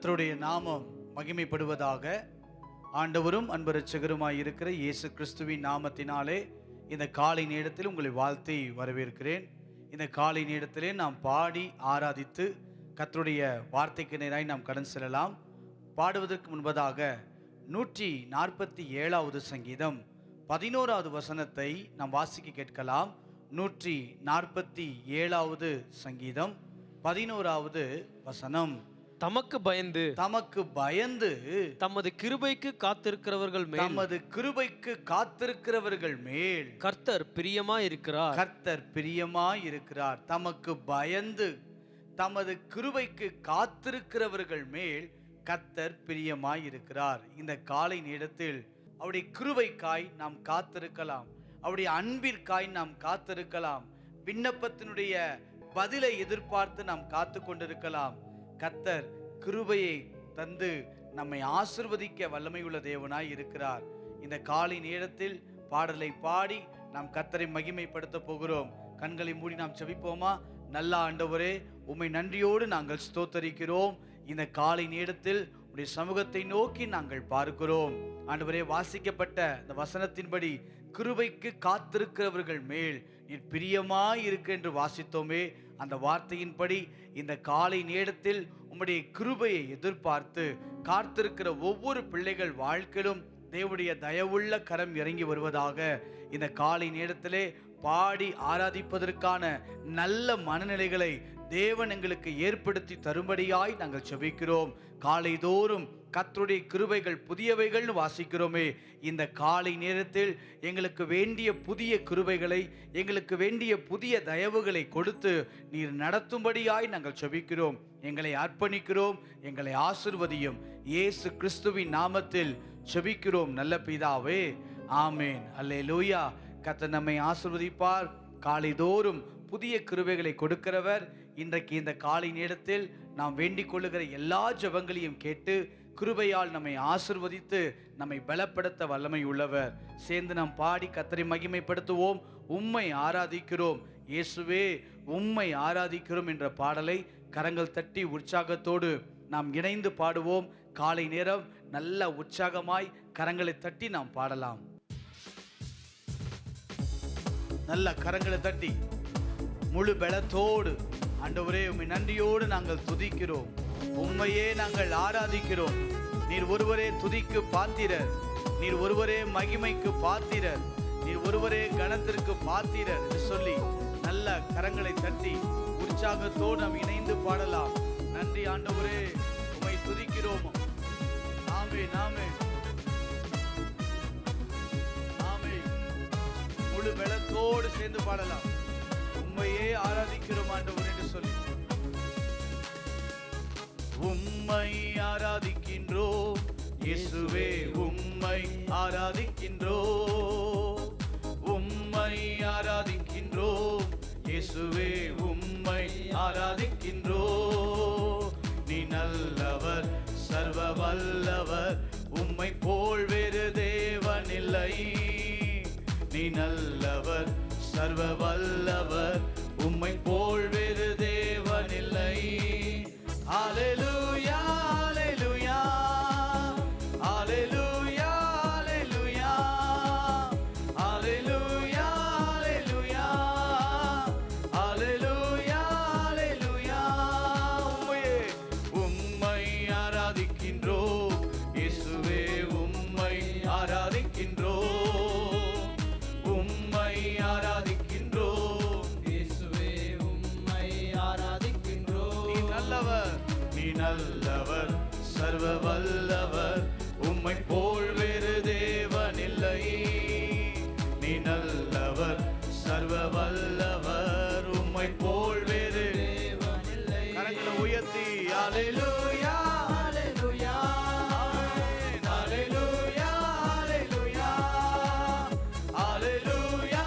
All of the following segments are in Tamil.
கர்த்தருடைய நாமம் மகிமைப்படுவதாக. ஆண்டவரும் அன்பு இரட்சகருமாய் இருக்கிற இயேசு கிறிஸ்துவின் நாமத்தினாலே இந்த காலை நேரத்தில் உங்களை வாழ்த்தி வரவேற்கிறேன். இந்த காலை நேரத்திலே நாம் பாடி ஆராதித்து கர்த்தருடைய வார்த்தைக்கு நேராய் நாம் கடன் செல்லலாம். பாடுவதற்கு முன்பதாக 147வது சங்கீதம் 11வது வசனத்தை நாம் வாசிக்க கேட்கலாம். 147வது சங்கீதம் 11வது வசனம். தமக்கு பயந்து தமது கிருபைக்கு காத்திருக்கிறவர்கள் மேல் கர்த்தர் பிரியமாயிருக்கிறார். தமக்கு பயந்து தமது கிருபைக்கு காத்திருக்கிறவர்கள் மேல் கர்த்தர் பிரியமாயிருக்கிறார். இந்த காலை நேரத்தில் அவருடைய கிருபைக்காய் நாம் காத்திருக்கலாம், அவருடைய அன்பிற்காய் நாம் காத்திருக்கலாம், விண்ணப்பத்தினுடைய பதிலை எதிர்பார்த்து நாம் காத்து கொண்டிருக்கலாம். கர்த்தர் கிருபையை தந்து நம்மை ஆசிர்வதிக்க வல்லமையுள்ள தேவனாய் இருக்கிறார். இந்த காலை நேரத்தில் பாடலை பாடி நாம் கர்த்தரை மகிமைப்படுத்த போகிறோம். கண்களை மூடி நாம் செபிப்போமா? நல்ல ஆண்டவரே, உம்மை நன்றியோடு நாங்கள் ஸ்தோத்தரிக்கிறோம். இந்த காலை நேரத்தில் உடைய சமூகத்தை நோக்கி நாங்கள் பார்க்கிறோம். ஆண்டவரே, வாசிக்கப்பட்ட இந்த வசனத்தின்படி கிருபைக்கு காத்திருக்கிறவர்கள் மேல் நீர் பிரியமாய் இருக்க என்று வாசித்தோமே. அந்த வார்த்தையின்படி இந்த காலை நேரத்தில் உம்முடைய கிருபையை எதிர்பார்த்து காத்திருக்கிற ஒவ்வொரு பிள்ளைகள் வாழ்க்கையிலும் தேவனுடைய தயவுள்ள கரம் இறங்கி வருவதாக. இந்த காலை நேரத்திலே பாடி ஆராதிப்பதற்கான நல்ல மனநிலைகளை தேவன் எங்களுக்கு ஏற்படுத்தி தரும்படியாய் நாங்கள் செபிக்கிறோம். காலைதோறும் கர்த்தருடைய கிருபைகள் புதியவைகள்னு வாசிக்கிறோமே. இந்த காலை நேரத்தில் எங்களுக்கு வேண்டிய புதிய கிருபைகளை, எங்களுக்கு வேண்டிய புதிய தயவுகளை கொடுத்து நீர் நடத்தும்படியாய் நாங்கள் செபிக்கிறோம். எங்களை அர்ப்பணிக்கிறோம், எங்களை ஆசிர்வதியும். இயேசு கிறிஸ்துவின் நாமத்தில் செபிக்கிறோம் நல்ல பிதாவே, ஆமேன். அல்லேலூயா. கர்த்தர் நம்மை ஆசிர்வதிப்பார். காலைதோறும் புதிய கிருபைகளை கொடுக்கிறவர். இன்றைக்கு இந்த காலை நேரத்தில் நாம் வேண்டிக் கொள்ளுகிற எல்லா ஜெபங்களையும் கேட்டு கிருபையால் நம்மை ஆசிர்வதித்து நம்மை பலப்படுத்த வல்லமை உள்ளவர். சேர்ந்து நாம் பாடி கர்த்தரை மகிமைப்படுத்துவோம். உம்மை ஆராதிக்கிறோம் இயேசுவே, உம்மை ஆராதிக்கிறோம் என்ற பாடலை கரங்கள் தட்டி உற்சாகத்தோடு நாம் இணைந்து பாடுவோம். காலை நேரம் நல்ல உற்சாகமாய் கரங்களை தட்டி நாம் பாடலாம். நல்ல கரங்களை தட்டி முழு பலத்தோடு ஆண்டவரே, உம்மை நன்றியோடு நாங்கள் துதிக்கிறோம், உம்மையே நாங்கள் ஆராதிக்கிறோம். நீர் ஒருவரே துதிக்கு பாத்திரர், நீர் ஒருவரே மகிமைக்கு பாத்திரர், நீர் ஒருவரே கனத்திற்கு பாத்திரர் என்று சொல்லி நல்ல கரங்களை தட்டி உற்சாகத்தோடு நாம் இணைந்து பாடலாம். நன்றி ஆண்டவரே, உம்மை துதிக்கிறோம். ஆமென், ஆமென், ஆமென். முழு பலத்தோடு சேர்ந்து பாடலாம். உம்மையே ஆராதிக்கிறோம் ஆண்டவரே என்று சொல்லி உம்மை ஆராதிக்கின்றோம் இயேசுவே, உம்மை ஆராதிக்கின்றோம், உம்மை ஆராதிக்கின்றோம் இயேசுவே, உம்மை ஆராதிக்கின்றோம். நீ நல்லவர், சர்வ வல்லவர், உம்மை போல் வேறு தேவனில்லை. நீ நல்லவர், சர்வ வல்லவர், உம்மை போல் வேறு தேவனில்லை. ஹல்லேலூயா, ஹல்லேலூயா, ஹல்லேலூயா, ஹல்லேலூயா, ஹல்லேலூயா, ஹல்லேலூயா, ஹல்லேலூயா, ஹல்லேலூயா. உம்மை ஆராதிக்கின்றோம் இயேசுவே, உம்மை ஆராதிக்கின்றோம், உம்மை ஆராதிக்கின்றோம் இயேசுவே, உம்மை ஆராதிக்கின்றோம். நீ நல்லவர், நீ நல்லவர், சர்வ வல்லவர், உம்மை போல் வேறு தேவனில்லை. நீ நல்லவர், சர்வ வல்லவர், உம்மை போல் வேறு தேவனில்லை. கரங்களை உயர்த்தி அல்லேலூயா, அல்லேலூயா, ஆமென், அல்லேலூயா, அல்லேலூயா, அல்லேலூயா,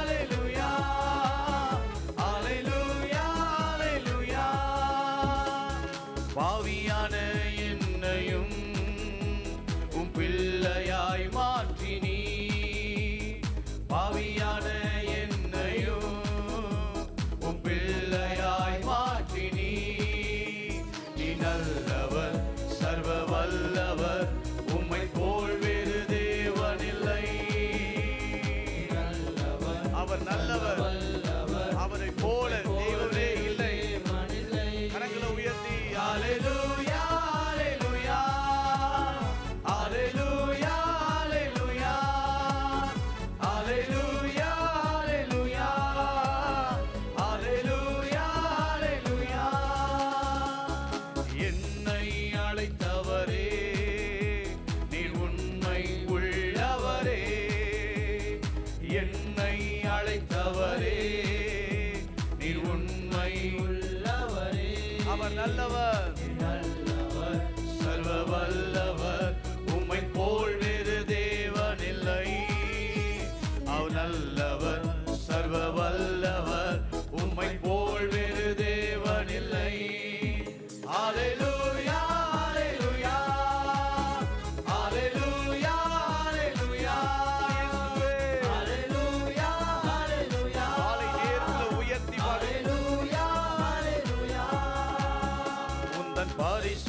அல்லேலூயா, அல்லேலூயா, அல்லேலூயா. பாவியான என்னையும்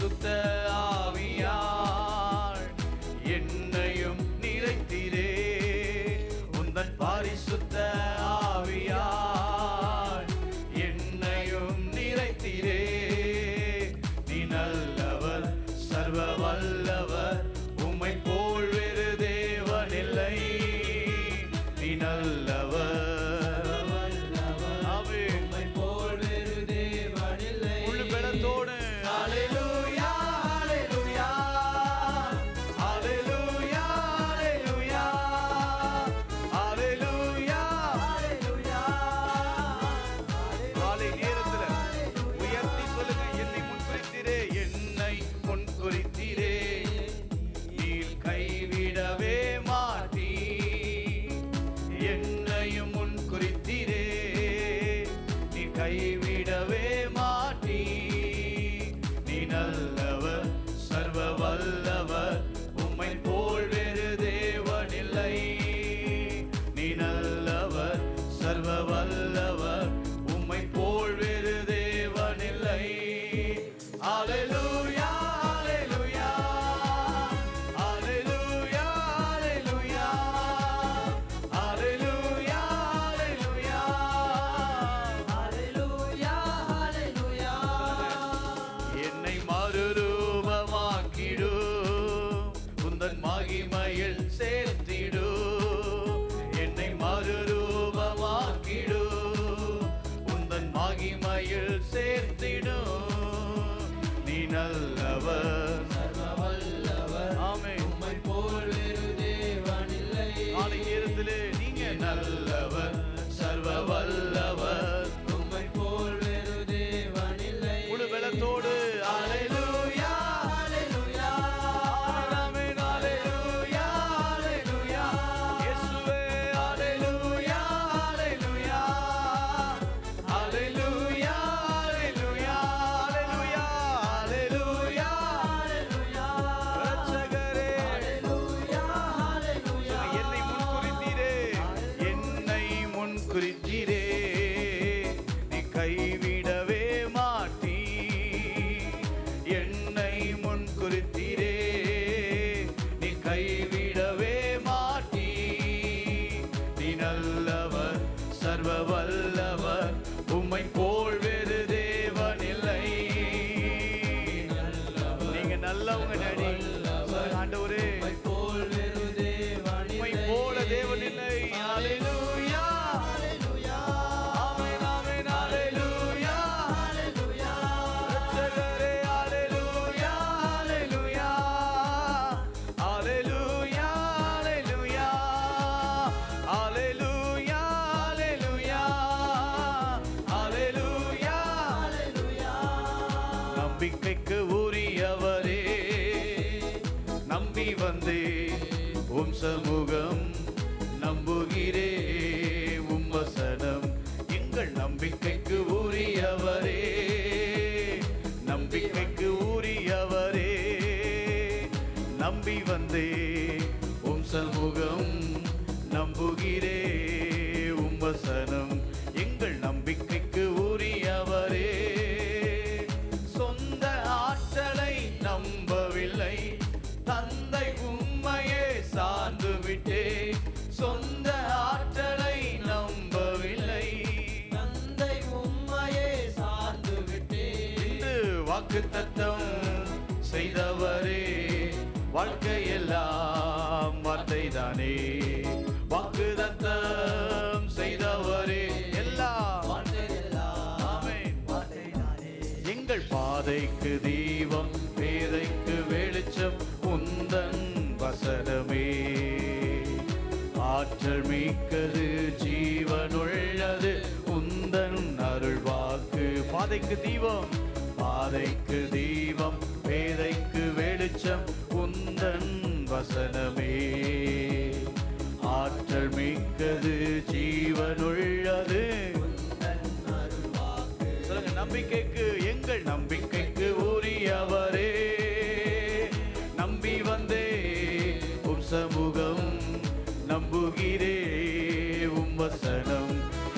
பரிசுத்த ஆவியால் என்னையும் நிறைத்திரே. உந்தன் பரிசுத்த ஆவியால் என்னையும் நிறைத்திரே. நீ நல்லவர், சர்வ வல்லவர், உம்மை போல் வேறு தேவனில்லை. நீ நல்லவர், கைவிடவே மாட்டீ. நீ நல்லவர், சர்வ வல்லவர், உம்மை போல் வேறு தேவனில்லை. நீ நல்லவர், சர்வ வல்லவர், உம்மை போல் வேறு தேவனில்லை. அல்லேலூயா, அல்லேலூயா, அல்லேலூயா, அல்லேலூயா, அல்லேலூயா, அல்லேலூயா. என்னை மறுரூபமாக்கிடு, உந்தன் மகிமையில் சேர்த்திடு. என்னை மறுரூபமாக்கிடு, உந்தன் மகிமையில் சேர்த்திடு. நீ நல்லவர், சர்வ வல்லவர், ஆமென், உம்மை போல் வேறு தேவனில்லை. ஆலை நேரத்திலே நீங்க நல்லவர், சர்வ வல்லவர், உம்மை போல் வேறு தேவனில்லை. முழு பலத்தோடு அல்லேலூயா, அல்லேலூயா, ஆமென், அல்லேலூயா, அல்லேலூயா, இயேசுவே, அல்லேலூயா, அல்லேலூயா, அல்லேலூயா, அல்லேலூயா, அல்லேலூயா, அல்லேலூயா, இரட்சகரே, அல்லேலூயா, அல்லேலூயா. என்னை முன்குறித்தீரே, என்னை முன்குறித்தீரே, நீ கைவிடவே மாட்டீ. என்னை முன்குறித்தீரே, நீ கைவிடவே மாட்டீ. நீ நல்லவர், சர்வ வல்லவர், உம்மை போல் வேறு தேவனில்லை. நீங்க நல்லவங்க டாடி. ஆண்டவரே, உம்மை போல தேவனில்லை. அல்லேலூயா, அல்லேலூயா, ஆமென், ஆமென், அல்லேலூயா, அல்லேலூயா, இரட்சகரே, அல்லேலூயா, அல்லேலூயா, அல்லேலூயா, அல்லேலூயா, அல்லேலூயா, அல்லேலூயா, அல்லேலூயா. நம்பிக்கைக்கு உரியவரே, நம்பி வந்தே உம் சமூகம், நம்புகிறே உம் வசனம். எங்கள் நம்பிக்கைக்கு உரியவரே, நம்பிக்கைக்கு உரியவரே, நம்பி வந்தே உம் சமூகம், நம்புகிறே உம் வசனம். எங்கள் நம்பிக்கைக்கு உரியவரே. சொந்த ஆற்றலை நம்பவில்லை, தந்தை உம்மையே சார்ந்து விட்டே. சொந்த ஆற்றலை நம்பவில்லை, தந்தை உம்மையே சார்ந்து விட்டே. இன்று வாக்குத்தத்தம் செய்தவரே, வாழ்க்கையெல்லாம் வார்த்தைதானே. வாக்குத்தத்தம் செய்தவரே, எல்லாம் ஆமென், வார்த்தைதானே. எங்கள் பாதைக்கு தீபம், பேதைக்கு வெளிச்சம், உந்தன் வசனமே. ஆற்றல் மிக்கது, ஜீவனுள்ளது, உந்தன் அருள் வாக்கு. பாதைக்கு தீபம், பாதைக்கு தீபம், பேதைக்கு வெளிச்சம், உந்தன் வசனமே. ஆற்றல் மிக்கது, ஜீவனுள்ளது, சொல்லுங்க, நம்பிக்கைக்கு, எங்கள் நம்பிக்கைக்கு உரியவரே. நம்பி வந்தே உம் சமூகம், நம்புகிறே உம் வசனம்.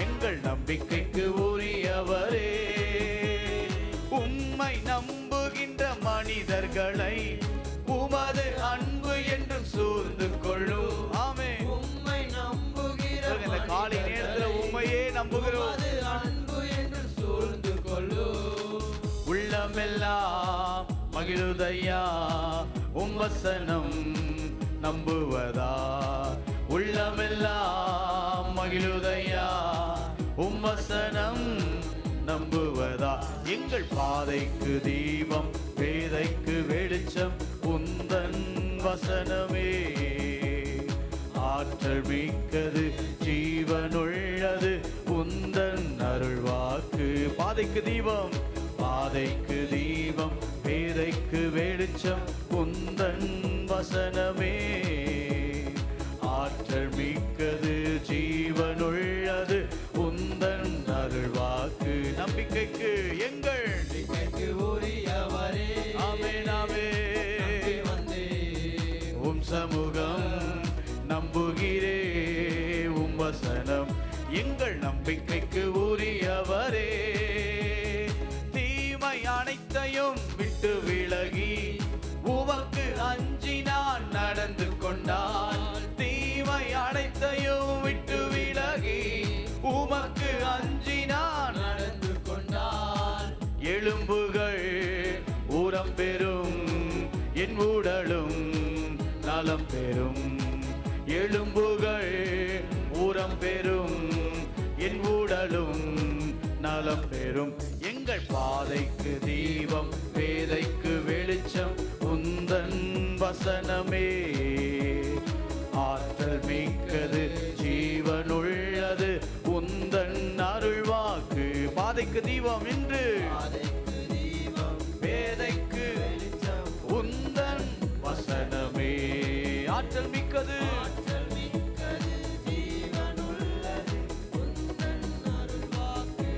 எங்கள் நம்பிக்கைக்கு உரியவரே. உம்மை நம்புகின்ற மனித மகிழுதையா உம் வசனம் நம்புவதா உள்ளமெல்லாம் மகிழுதையா உம் வசனம் நம்புவதா எங்கள் பாதைக்கு தீபம் பேதைக்கு வெளிச்சம் உந்தன் வசனமே ஆற்றல் மிக்கது ஜீவனுள்ளது உந்தன் அருள்வாக்கு பாதைக்கு தீபம் பேதைக்கு வெளிச்சம் உந்தன் வசனமே ஆற்றல் மிக்கது ஜீவனுள்ளது உந்தன் அருள்வாக்கு நம்பிக்கைக்கு எங்கள் உரியவரே ஆமென் ஆமென் உம் சமூகம் நம்புகிறே உம் வசனம் எங்கள் நம்பிக்கைக்கு உரியவரே தீமை அனைத்தையும் விட்டு விலகி உமக்கு அஞ்சி நான் நடந்து கொண்டான் தீமை அனைத்தையும் விட்டு விலகி உமக்கு அஞ்சி நான் நடந்து கொண்டான் எலும்புகள் ஊரம் பெறும் என் உடலும் நலம் பெறும் எலும்புகள் ஊரம் பெறும் என் உடலும் நலம் பெறும் எங்கள் பாதைக்கு தீபம் பேதைக்கு வெளிச்சம் உந்தன் வசனமே ஆற்றல் மிக்கது ஜீவனுள்ளது உந்தன் அருள்வாக்கு பாதைக்கு தீபம் என்று பேதைக்கு உந்தன் வசனமே ஆற்றல் மிக்கது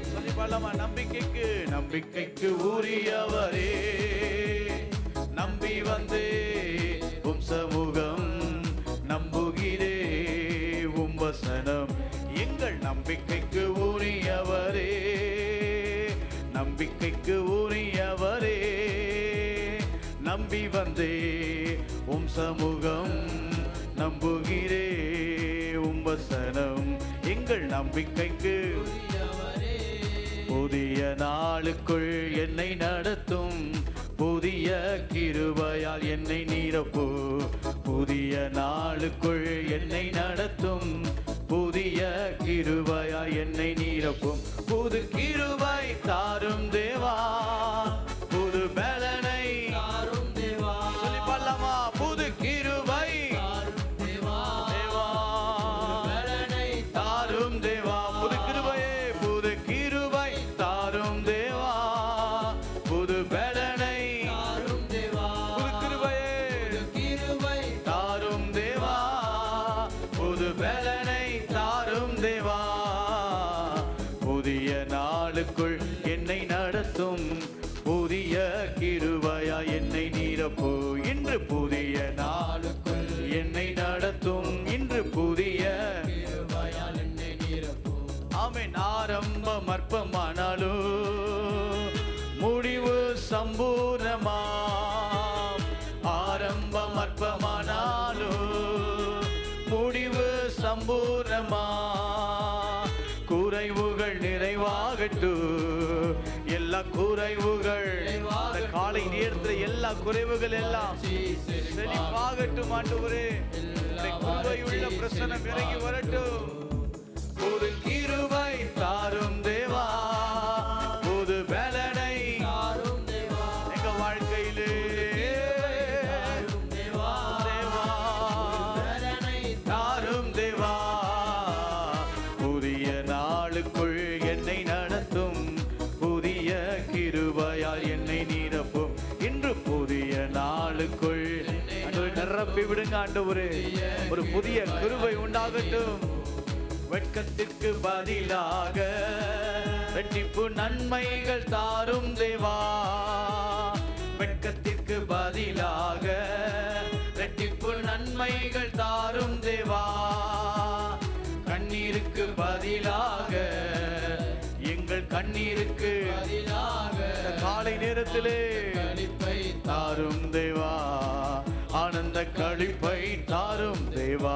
சொல்லி பாடலாமா நம்பிக்கைக்கு உரியவரே நம்பி வந்தே உம் சமூகம் நம்புகிறே உம் வசனம் எங்கள் நம்பிக்கைக்கு உரியவரே நம்பிக்கைக்கு உரியவரே நம்பி வந்தே உம் சமூகம் நம்புகிறே உம் வசனம் எங்கள் நம்பிக்கைக்கு புதிய நாளுக்குள் என்னை நடத்தும் புதிய கிருபையால் என்னை நிரப்பு புதிய நாளுக்குள் என்னை நடத்தும் புதிய கிருபையால் என்னை நிரப்பும் புது கிருபை தாரும் தேவா புது பலனை தாரும் தேவா சொல்லி பாடலாமா புது கிருபை தேவா பலனை தாரும் தேவா புது கிருபையே புது கிருபை தாரும் தேவா புது பலனை தாரும் தேவா புது கிருபையே தாரும் தேவா புது பலனை தாரும் தேவா புதிய நாளுக்குள் என்னை நடத்தும் புதிய கிருபையா என்னை நிரப்பு இன்று புதிய நாளுக்குள் என்னை நடத்தும் இன்று புதிய கிருபையா என்னை நிரப்பு ஆமென் ஆரம்பம் அற்பமானாலும் முடிவு சம்பூர்ணமா ஆரம்பம் அற்பமானாலும் முடிவு சம்பூர்ணமா குறைவுகள் நிறைவாகட்டும் எல்லா குறைவுகள் இந்த காலை நேரத்தில் எல்லா குறைவுகள் எல்லாம் செழிப்பாகட்டும் ஆண்டவரே கிருபையுள்ள பிரசன்னம் இறங்கி வரட்டும் புது கிருபை தாரும் தேவா புது பலனை தாரும் தேவா எங்க வாழ்க்கையிலே தேவா தாரும் தேவா புதிய நாளுக்குள் என்னை நடத்தும் புதிய கிருபையால் என்னை நிரப்பும் இன்று புதிய நாளுக்குள் நிரப்பி விடுங்க ஆண்டவரே ஒரு புதிய கிருபை உண்டாகட்டும் வெட்கத்திற்கு பதிலாக ரெட்டிப்பு நன்மைகள் தாரும் தேவா வெட்கத்திற்கு பதிலாக ரெட்டிப்பு நன்மைகள் தாரும் தேவா கண்ணீருக்கு பதிலாக எங்கள் கண்ணீருக்கு பதிலாக காலை நேரத்திலே களிப்பை தாரும் தேவா ஆனந்த களிப்பை தாரும் தேவா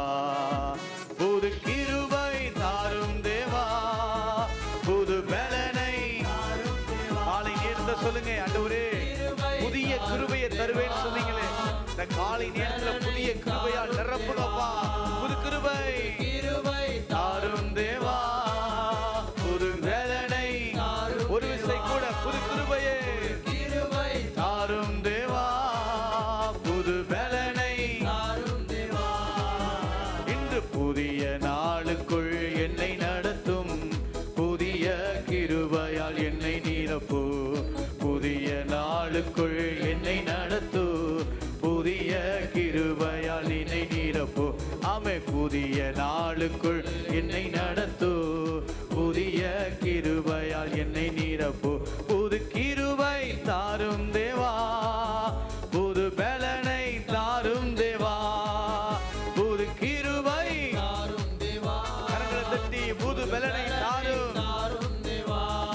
புது கிருபை தாரும் தேவா புது பலனை காலை நேரத்தை சொல்லுங்க ஆண்டவரே புதிய கிருபையை இந்த காலை நேரத்துல புதிய கிருபையால் நிரப்புங்கப்பா. புது கிருபை தாரும் தேவா, புது வேலனை ஒரு விசை கூட புது கிருபையே தாரும் தேவா, புது வேலனை இன்று புதிய நாளுக்குள் என்னை நடத்தும், புதிய கிருபையால் என்னை நிரப்பு. புதிய நாளுக்குள் என்னை நடத்து, புதிய கிருபையால் என்னை நிரப்பு. ஆமே, புதிய நாளுக்குள் என்னை நடத்து, புதிய கிருபையால் என்னை நிரப்பு. புது கிருபை தாரும் தேவா, புது பலனை தாரும் தேவா, புது கிருபை கரங்களை தட்டி புது பலனை தாரும்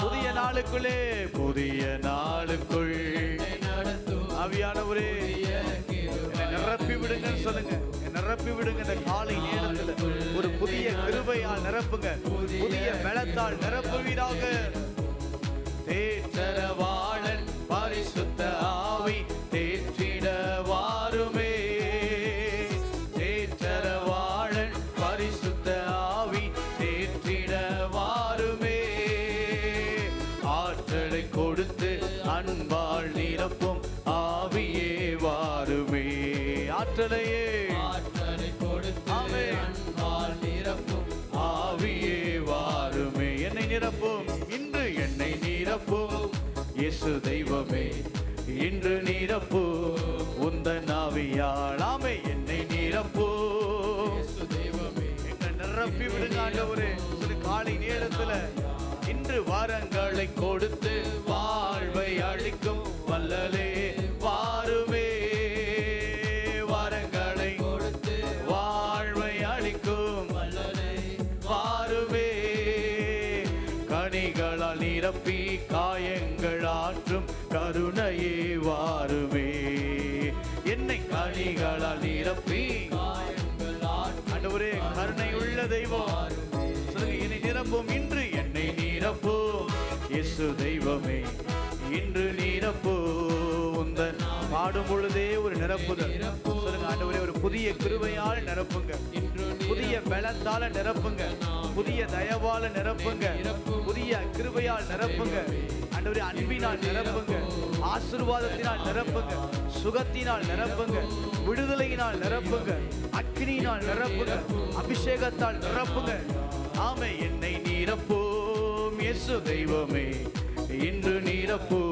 புதிய நாளுக்குள்ளே. புதிய நாளுக்குள் ஆவியானவரே என்னை நிரப்பி விடுங்கன்னு சொல்லுங்க. நிரப்பி விடுங்க. இந்த காலை நேரத்துல ஒரு புதிய கிருபையால் நிரப்புங்க, புதிய பலத்தால் நிரப்புவீராக. தேற்றரவாளன் பரிசுத்த ஆவி தேற்றிட வாருமே, தேற்றரவாளன் பரிசுத்த ஆவி தேற்றிட வாருமே. ஆற்றலை கொடுத்து அன்பால் நிரப்பும் ஆவியே வாருமே. ஆற்றலையே கொடுத்து அன்பால் நிரப்பும் ஆவியே வாருமே. என்னை நிரப்பும், இன்று என்னை நிரப்பும் இயேசு தெய்வமே, இன்று நிரப்பும் உந்தன் ஆவியால். ஆமே, என்னை நிரப்பும் இயேசு தெய்வமே, என்னை நிரப்பி விடுங்க ஆண்டவரே. காலை நேரத்துல இன்று வரங்களை கொடுத்து வாழ்வை அளிக்கும் வல்லலே வாருமே. வரங்களை கொடுத்து வாழ்வை அளிக்கும் வல்லலே வாருமே. கனிகளால் நிரப்பி காயங்கள் ஆற்றும் கருணையே வாருமே. என்னை கனிகளால் நிரப்பி ஆண்டவரே, கருணை உள்ள தெய்வம் என்னை நிரப்பும், இன்று என்னை நிரப்பும் இயேசு தெய்வமே, இன்று நிரப்பு உந்தன். பாடும் பொழுதே ஒரு நிரப்புதல் சொல்லுங்க ஆண்டவரே. ஒரு புதிய கிருபையால் நிரப்புங்க, புதிய பலத்தால நிரப்புங்க, புதிய தயவால நிரப்புங்க, புதிய கிருபையால் நிரப்புங்க ஆண்டவரே. அன்பினால் நிரப்புங்க, ஆசீர்வாதத்தினால் நிரப்புங்க, சுகத்தினால் நிரப்புங்க, விடுதலையினால் நிரப்புங்க, அக்கினியினால் நிரப்புங்க, அபிஷேகத்தால் நிரப்புங்க. ஆமே, என்னை நிரப்பும் இயேசு தெய்வமே, இன்று நிரப்பும்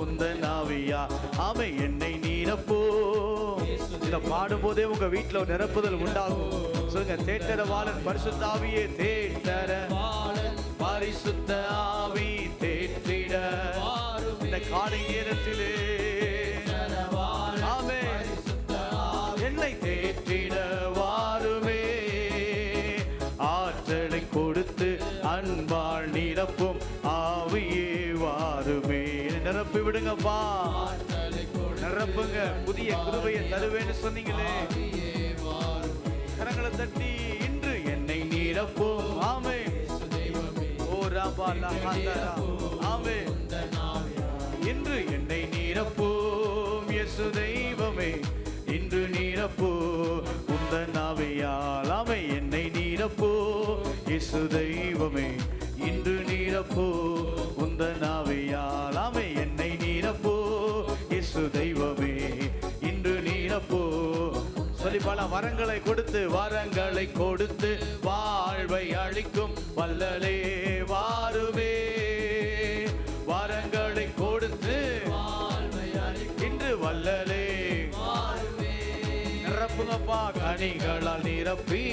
உந்தன் ஆவியா. ஆமே, என்னை நிரப்பும். இத பாடும் போதே உங்க வீட்டுல ஒரு நிரப்புதல் உண்டாகும். சொல்லுங்க, தேற்றரவாளன் பரிசுத்த ஆவியே, தேற்றரவாளன் பரிசுத்த ஆவி தேற்றிட இந்த காலை நேரத்திலே. ஆமே, என்னை தேற்றிட வாருமே. ஆற்றலை கொடுத்து அன்பால் நிரப்பும் ஆவியே வாருமே. நிரப்பி விடுங்கப்பா, நிரப்புங்க. புதிய கிருபையை தருவேன்னு சொன்னீங்களே, கரங்களை தட்டி இன்று என்னை நிரப்பும். ஆமே, ஓ ராபா லஹாந்தரா. ஆமே, இன்று என்னை நிரப்பும் இயேசு தெய்வமே, இன்று நிரப்பு உந்தன் ஆவியால். ஆமே, என்னை நிரப்பு இயேசு தெய்வமே, இன்று நிரப்பு உந்தன் ஆவியால். ஆமே, என்னை நிரப்பு இயேசு தெய்வமே, இன்று நிரப்பு. சொல்லி பல வரங்களை கொடுத்து, வரங்களை கொடுத்து வாழ்வை அளிக்கும் வல்லலே வாருமே. வரங்களை கொடுத்து இன்று வல்லலே நிரப்புங்கப்பா. கனிகளால் நிரப்பி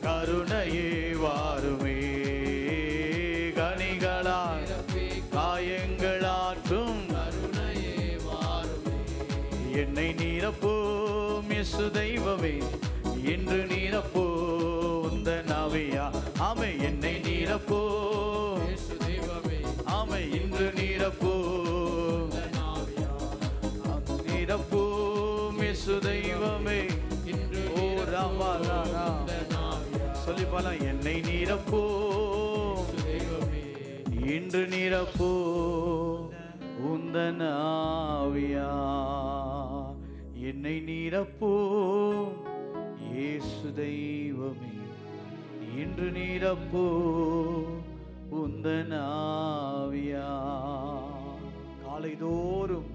கருணையே வாருமே. கனிகளால் காயங்களாற்றும் என்னை நிரப்பும் இயேசு தெய்வமே, இன்று நிரப்பு உந்தன் ஆவியா. ஆமே, என்னை நிரப்பும் இயேசு தெய்வமே. ஆமே, இன்று நிரப்பு நிரப்பும் இயேசு தெய்வமே, இன்று ஓ ராமா ராமா சொல்லி பல. என்னை நிரப்பும் இன்று நிரப்பு உந்தன் ஆவியா. என்னை நிரப்பும் இயேசு தெய்வமே, இன்று நிரப்பும் உந்தன் ஆவியால். காலைதோறும்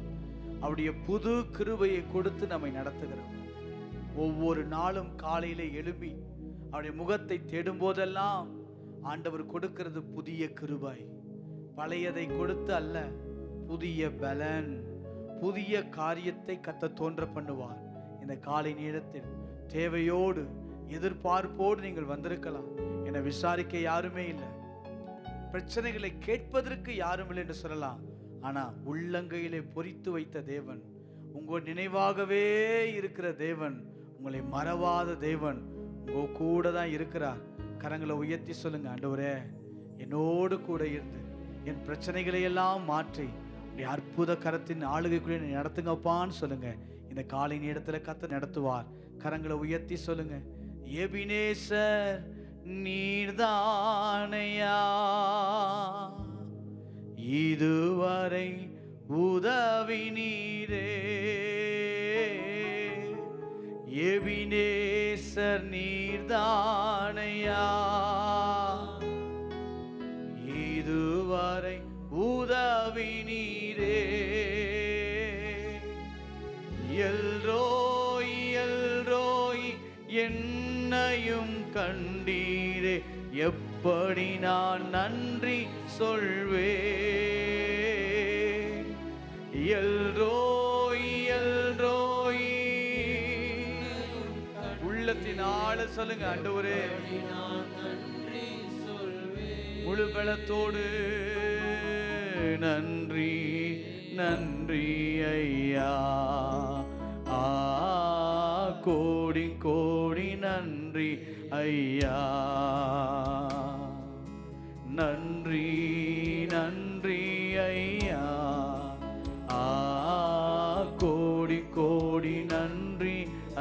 அவருடைய புது கிருபையை கொடுத்து நம்மை நடத்துகிறோம். ஒவ்வொரு நாளும் காலையில எழும்பி அவருடைய முகத்தை தேடும் போதெல்லாம் ஆண்டவர் கொடுக்கிறது புதிய கிருபை. பழையதை கொடுத்து அல்ல, புதிய பலன், புதிய காரியத்தை கத்த தோன்ற பண்ணுவார். இந்த காலை நேரத்தில் தேவையோடு எதிர்பார்ப்போடு நீங்கள் வந்திருக்கலாம். என்னை விசாரிக்க யாருமே இல்லை, பிரச்சனைகளை கேட்பதற்கு யாரும் இல்லை என்று சொல்லலாம். ஆனா உள்ளங்கையிலே பொறித்து வைத்த தேவன், உங்கள் நினைவாகவே இருக்கிற தேவன், உங்களை மறவாத தேவன் உங்க கூட தான் இருக்கிறார். கரங்களை உயர்த்தி சொல்லுங்க, ஆண்டவரே என்னோடு கூட இருந்து என் பிரச்சனைகளை எல்லாம் மாற்றி அற்புத கரத்தின் ஆளுகைக்குள்ளே நடத்துங்கப்பான்னு சொல்லுங்க. இந்த காலை நேரத்தில் கத்த நடத்துவார். கரங்களை உயர்த்தி சொல்லுங்க, எபினேசர் நீர்தானையா, இதுவரை உதவி நீரே. எபினேசர் நீர்தானையா, இதுவரை உதவி நீரே. எல்ரோய் எல்ரோய் என்னையும் கண்டீரே, எப்படி நான் நன்றி சொல்வேன். எல்ரோய் எல்ரோய் உள்ளத்தின் ஆழ சொல்லுங்க, ஆண்டவரே முழு பலத்தோடு நன்றி நன்றி ஐயா, கோடி கோடி நன்றி ஐயா, நன்றி நன்றி ஐயா, கோடி கோடி நன்றி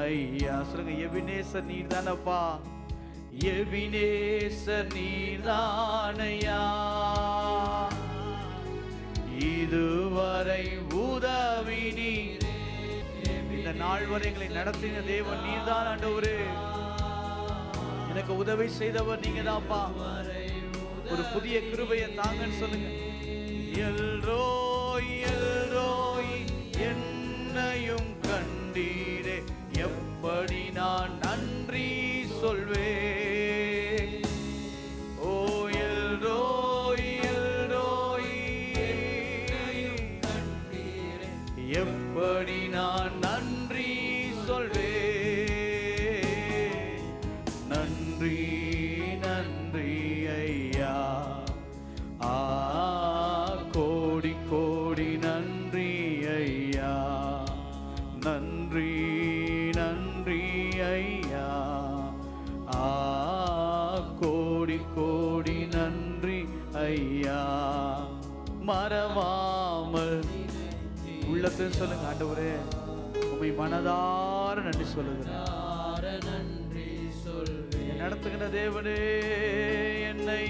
ஐயா. சொல்லுங்க, எபினேசர் நீர் தானப்பா, எபினேசர் நீர்தானையா, இதுவரை உதவி நீரே. இந்த நாள் வரை எங்களை நடத்தின தேவன் நீர்தான் ஆண்டவரே. எனக்கு உதவி செய்தவர் நீங்க தான்ப்பா. ஒரு புதிய கிருபையை தாங்கன்னு சொல்லுங்க. எல்ரோய் எல்ரோய் என்னையும் கண்டீரே, எப்படி நான் நன்றி சொல்வேன். ஓ எல்ரோய் எல்ரோய் எப்படி நான் நன்றி சொல்வேன். நன்றி நன்றி ஐயா, கோடி கோடி நன்றி ஐயா, நன்றி நன்றி ஐயா, கோடி கோடி நன்றி ஐயா. மறவாமல் உள்ளத்தில் சொல்லுங்க, ஆண்டவரே உம்மை மனதார நன்றி சொல்லுகிறேன். நன்றி சொல்வேன். நடத்துகிற தேவனே, என்னை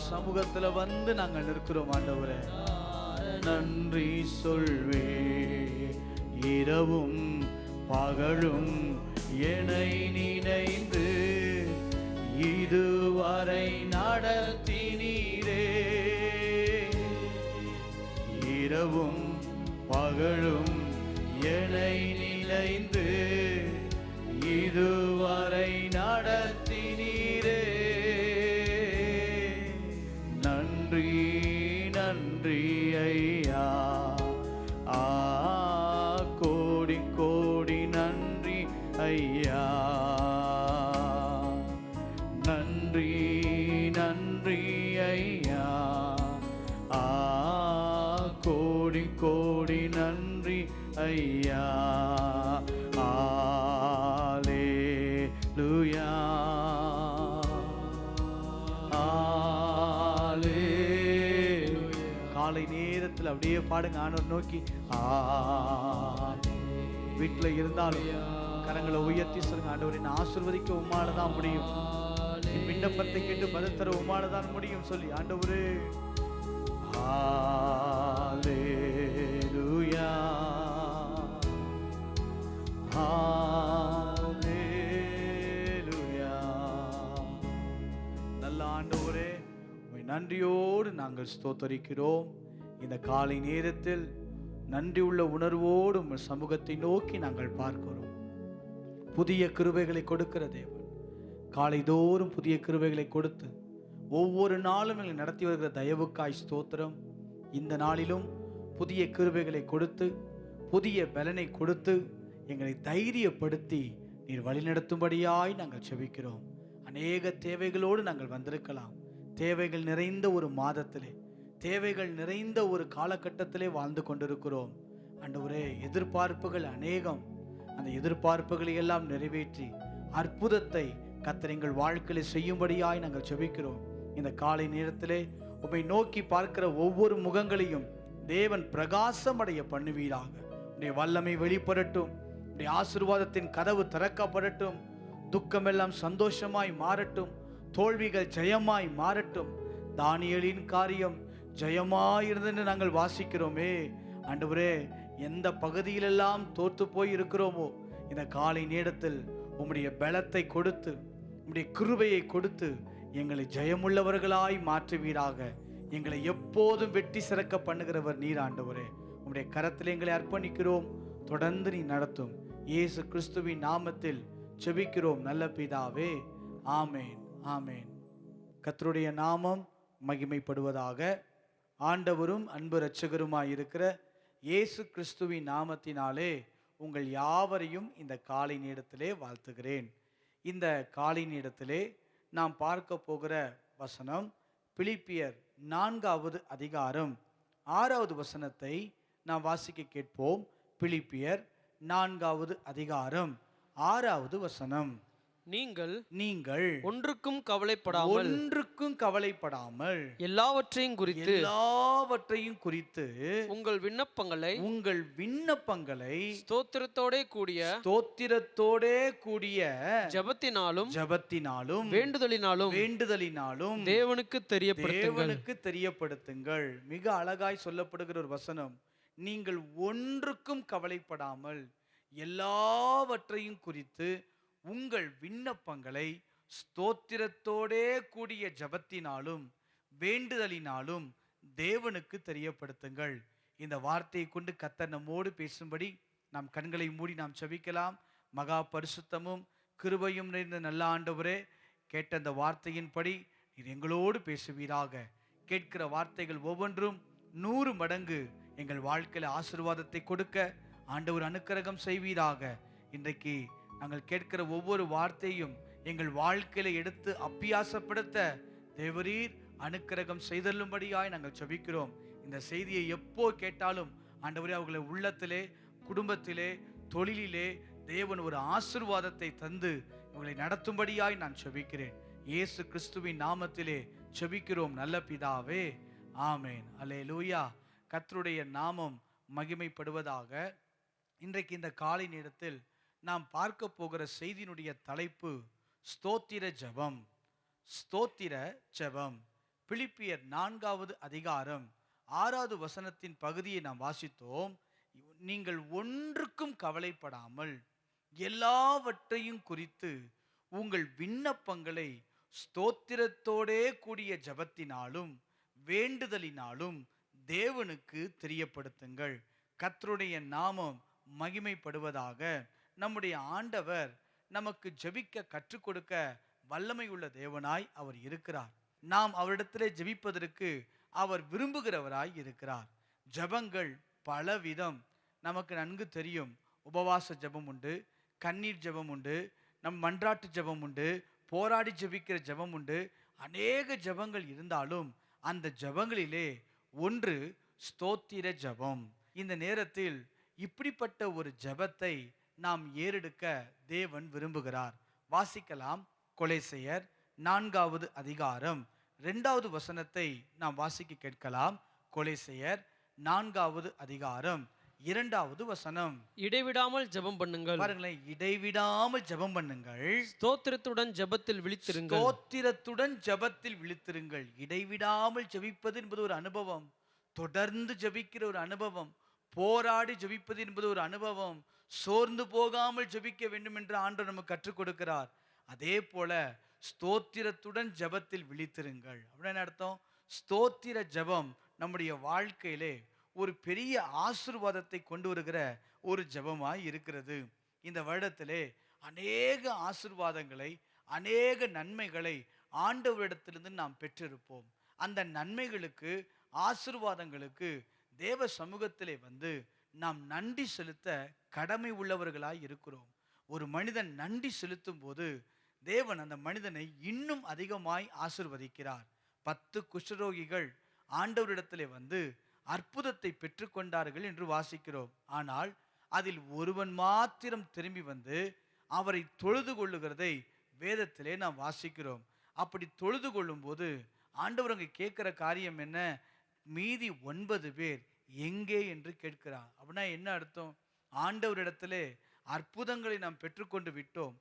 சமூகத்துல வந்து நாங்கள் நிற்கிறோம் ஆண்டவரே. நன்றி சொல்வே, இரவும் பகலும் என்னை நினைந்து இதுவரை நடத்தினீரே. இரவும் பகலும் என்னை நினைந்து இதுவரை நடத்தினீரே. நன்றி நன்றி ஐயா, கோடி கோடி நன்றி ஐயா, நன்றி நன்றி ஐயா, கோடி கோடி நன்றி ஐயா. அல்லேலூயா காலை நேரத்தில் அப்படியே பாடுங்க ஆண்டவரை நோக்கி. வீட்டில் இருந்தாலும் கரங்களை உயர்த்தி சொல்லுங்க, ஆண்டவரை நான் ஆசீர்வதிக்க உம்மால தான் முடியும், என் விண்ணப்பத்தை கேட்டு பதில் தர உம்மால தான் முடியும் சொல்லி ஆண்டவரே. நன்றியோடு நாங்கள் ஸ்தோத்தரிக்கிறோம். இந்த காலை நேரத்தில் நன்றி உள்ள உணர்வோடு உங்கள் சமூகத்தை நோக்கி நாங்கள் பார்க்கிறோம். புதிய கிருபைகளை கொடுக்கிற தேவன், காலைதோறும் புதிய கிருபைகளை கொடுத்து ஒவ்வொரு நாளும் எங்களை நடத்தி வருகிற தயவுக்காய் ஸ்தோத்திரம். இந்த நாளிலும் புதிய கிருபைகளை கொடுத்து புதிய பலனை கொடுத்து எங்களை தைரியப்படுத்தி நீர் வழிநடத்தும்படியாய் நாங்கள் செபிக்கிறோம். அநேக தேவைகளோடு நாங்கள் வந்திருக்கலாம். தேவைகள் நிறைந்த ஒரு மாதத்திலே, தேவைகள் நிறைந்த ஒரு காலகட்டத்திலே வாழ்ந்து கொண்டிருக்கிறோம். ஆண்டவரே, எதிர்பார்ப்புகள் அநேகம். அந்த எதிர்பார்ப்புகளை எல்லாம் நிறைவேற்றி அற்புதத்தை கர்த்தர் எங்கள் வாழ்க்கையில செய்யும்படியாய் நாங்கள் செபிக்கிறோம். இந்த காலை நேரத்திலே உம்மை நோக்கி பார்க்கிற ஒவ்வொரு முகங்களையும் தேவன் பிரகாசமடைய பண்ணுவீராக. உடைய வல்லமை வெளிப்படட்டும். உடைய ஆசீர்வாதத்தின் கதவு திறக்கப்படட்டும். துக்கமெல்லாம் சந்தோஷமாய் மாறட்டும். தோல்விகள் ஜெயமாய் மாறட்டும். தானியேலின் காரியம் ஜெயமாயிருந்தென்று நாங்கள் வாசிக்கிறோமே. ஆண்டவரே, எந்த பகுதியிலெல்லாம் தோற்று போய் இருக்கிறோமோ இந்த காலை நேரத்தில் உம்முடைய பலத்தை கொடுத்து உம்முடைய கிருபையை கொடுத்து எங்களை ஜெயமுள்ளவர்களாய் மாற்றுவீராக. எங்களை எப்போதும் வெற்றி சிறக்க பண்ணுகிறவர் நீர் ஆண்டவரே. உம்முடைய கரத்தில் எங்களை அர்ப்பணிக்கிறோம். தொடர்ந்து நீ நடத்தும். இயேசு கிறிஸ்துவின் நாமத்தில் செபிக்கிறோம் நல்ல பிதாவே. ஆமேன், ஆமேன். கர்த்தருடைய நாமம் மகிமைப்படுவதாக. ஆண்டவரும் அன்பு இரட்சகருமாய் இருக்கிற இயேசு கிறிஸ்துவின் நாமத்தினாலே உங்கள் யாவரையும் இந்த காலை நேரத்திலே வாழ்த்துகிறேன். இந்த காலை நேரத்திலே நாம் பார்க்க போகிற வசனம் பிலிப்பியர் 4வது அதிகாரம் 6வது வசனத்தை நாம் வாசிக்க கேட்போம். பிலிப்பியர் 4வது அதிகாரம் 6வது வசனம். நீங்கள் ஒன்றுக்கும் கவலைப்படாமல் எல்லாவற்றையும் குறித்து உங்கள் விண்ணப்பங்களை ஸ்தோத்திரத்தோடே கூடிய ஜெபத்தினாலும் வேண்டுதலினாலும் தேவனுக்கு தெரியப்படுத்துங்கள். மிக அழகாய் சொல்லப்படுகிற ஒரு வசனம். நீங்கள் ஒன்றுக்கும் கவலைப்படாமல் எல்லாவற்றையும் குறித்து உங்கள் விண்ணப்பங்களை ஸ்தோத்திரத்தோடே கூடிய ஜெபத்தினாலும் வேண்டுதலினாலும் தேவனுக்கு தெரியப்படுத்துங்கள். இந்த வார்த்தையை கொண்டு கர்த்தர் நம்மோடு பேசும்படி நாம் கண்களை மூடி நாம் செபிக்கலாம். மகா பரிசுத்தமும் கிருபையும் நிறைந்த நல்ல ஆண்டவரே, கேட்ட அந்த வார்த்தையின்படி நீர் எங்களோடு பேசுவீராக. கேட்கிற வார்த்தைகள் ஒவ்வொன்றும் 100 மடங்கு எங்கள் வாழ்க்கையில் ஆசீர்வாதத்தை கொடுக்க ஆண்டவர் அனுக்கிரகம் செய்வீராக. இன்றைக்கு நாங்கள் கேட்கிற ஒவ்வொரு வார்த்தையும் எங்கள் வாழ்க்கையில எடுத்து அப்பியாசப்படுத்த தேவரீர் அனுக்கிரகம் செய்தல்லும்படியாய் நாங்கள் ஜெபிக்கிறோம். இந்த செய்தியை எப்போ கேட்டாலும் ஆண்டவரே, அவர்களை உள்ளத்திலே, குடும்பத்திலே, தொழிலிலே தேவன் ஒரு ஆசீர்வாதத்தை தந்து இவங்களை நடத்தும்படியாய் நான் ஜெபிக்கிறேன். இயேசு கிறிஸ்துவின் நாமத்திலே ஜெபிக்கிறோம் நல்ல பிதாவே. ஆமேன், அல்லேலூயா. கர்த்தருடைய நாமம் மகிமைப்படுவதாக. இன்றைக்கு இந்த காலை நேரத்தில் நாம் பார்க்க போகிற செய்தியினுடைய தலைப்பு ஸ்தோத்திர ஜெபம். ஸ்தோத்திர ஜெபம். பிலிப்பியர் 4வது அதிகாரம் 6வது வசனத்தின் பகுதியை நாம் வாசித்தோம். நீங்கள் ஒன்றுக்கும் கவலைப்படாமல் எல்லாவற்றையும் குறித்து உங்கள் விண்ணப்பங்களை ஸ்தோத்திரத்தோடே கூடிய ஜெபத்தினாலும் வேண்டுதலினாலும் தேவனுக்கு தெரியப்படுத்துங்கள். கர்த்தருடைய நாமம் மகிமைப்படுவதாக. நம்முடைய ஆண்டவர் நமக்கு ஜெபிக்க கற்றுக் கொடுக்க வல்லமை உள்ள தேவனாய் அவர் இருக்கிறார். நாம் அவரிடத்திலே ஜெபிப்பதற்கு அவர் விரும்புகிறவராய் இருக்கிறார். ஜெபங்கள் பலவிதம் நமக்கு நன்கு தெரியும். உபவாச ஜெபம் உண்டு, கண்ணீர் ஜெபம் உண்டு, நம் மன்றாட்டு ஜெபம் உண்டு, போராடி ஜெபிக்கிற ஜெபம் உண்டு. அநேக ஜெபங்கள் இருந்தாலும் அந்த ஜெபங்களிலே ஒன்று ஸ்தோத்திர ஜெபம். இந்த நேரத்தில் இப்படிப்பட்ட ஒரு ஜெபத்தை நாம் ஏறெடுக்க தேவன் விரும்புகிறார். வாசிக்கலாம். கொலேசையர் 4வது அதிகாரம் 2வது வசனத்தை நாம் வாசிக்க கேட்கலாம். கொலேசையர் 4வது அதிகாரம் 2வது வசனம். இடைவிடாமல் ஜெபம் பண்ணுங்கள். பாருங்களேன், இடைவிடாமல் ஜெபம் பண்ணுங்கள். ஸ்தோத்திரத்துடன் ஜெபத்தில் விழித்திருங்கள். இடைவிடாமல் ஜெபிப்பது என்பது ஒரு அனுபவம். தொடர்ந்து ஜெபிக்கிற ஒரு அனுபவம். போராடி ஜெபிப்பது என்பது ஒரு அனுபவம். சோர்ந்து போகாமல் ஜெபிக்க வேண்டும் என்று ஆண்டவர் நமக்கு கற்றுக் கொடுக்கிறார். அதே போல ஸ்தோத்திரத்துடன் ஜெபத்தில் விழித்திருங்கள். அப்படின்னு அர்த்தம், ஸ்தோத்திர ஜெபம் நம்முடைய வாழ்க்கையிலே ஒரு பெரிய ஆசீர்வாதத்தை கொண்டு வருகிற ஒரு ஜெபமாய் இருக்கிறது. இந்த வருடத்திலே அநேக ஆசீர்வாதங்களை, அநேக நன்மைகளை ஆண்டவரிடத்திலிருந்து நாம் பெற்றிருப்போம். அந்த நன்மைகளுக்கு, ஆசீர்வாதங்களுக்கு தேவ சமூகத்திலே வந்து நாம் நன்றி செலுத்த கடமை உள்ளவர்களாய் இருக்கிறோம். ஒரு மனிதன் நன்றி செலுத்தும் போது தேவன் அந்த மனிதனை இன்னும் அதிகமாய் ஆசீர்வதிக்கிறார். 10 குஷ்டரோகிகள் ஆண்டவரிடத்திலே வந்து அற்புதத்தை பெற்றுக்கொண்டார்கள் என்று வாசிக்கிறோம். ஆனால் அதில் ஒருவன் மாத்திரம் திரும்பி வந்து அவரை தொழுது கொள்ளுகிறதை வேதத்திலே நாம் வாசிக்கிறோம். அப்படி தொழுது கொள்ளும் போது ஆண்டவர் அங்கே கேட்கிற காரியம் என்ன? மீதி 9 பேர் எங்கே என்று கேட்கிறார். அப்படின்னா என்ன அர்த்தம்? ஆண்டவரிடத்திலே அற்புதங்களை நாம் பெற்றுக்கொண்டு விட்டோம்,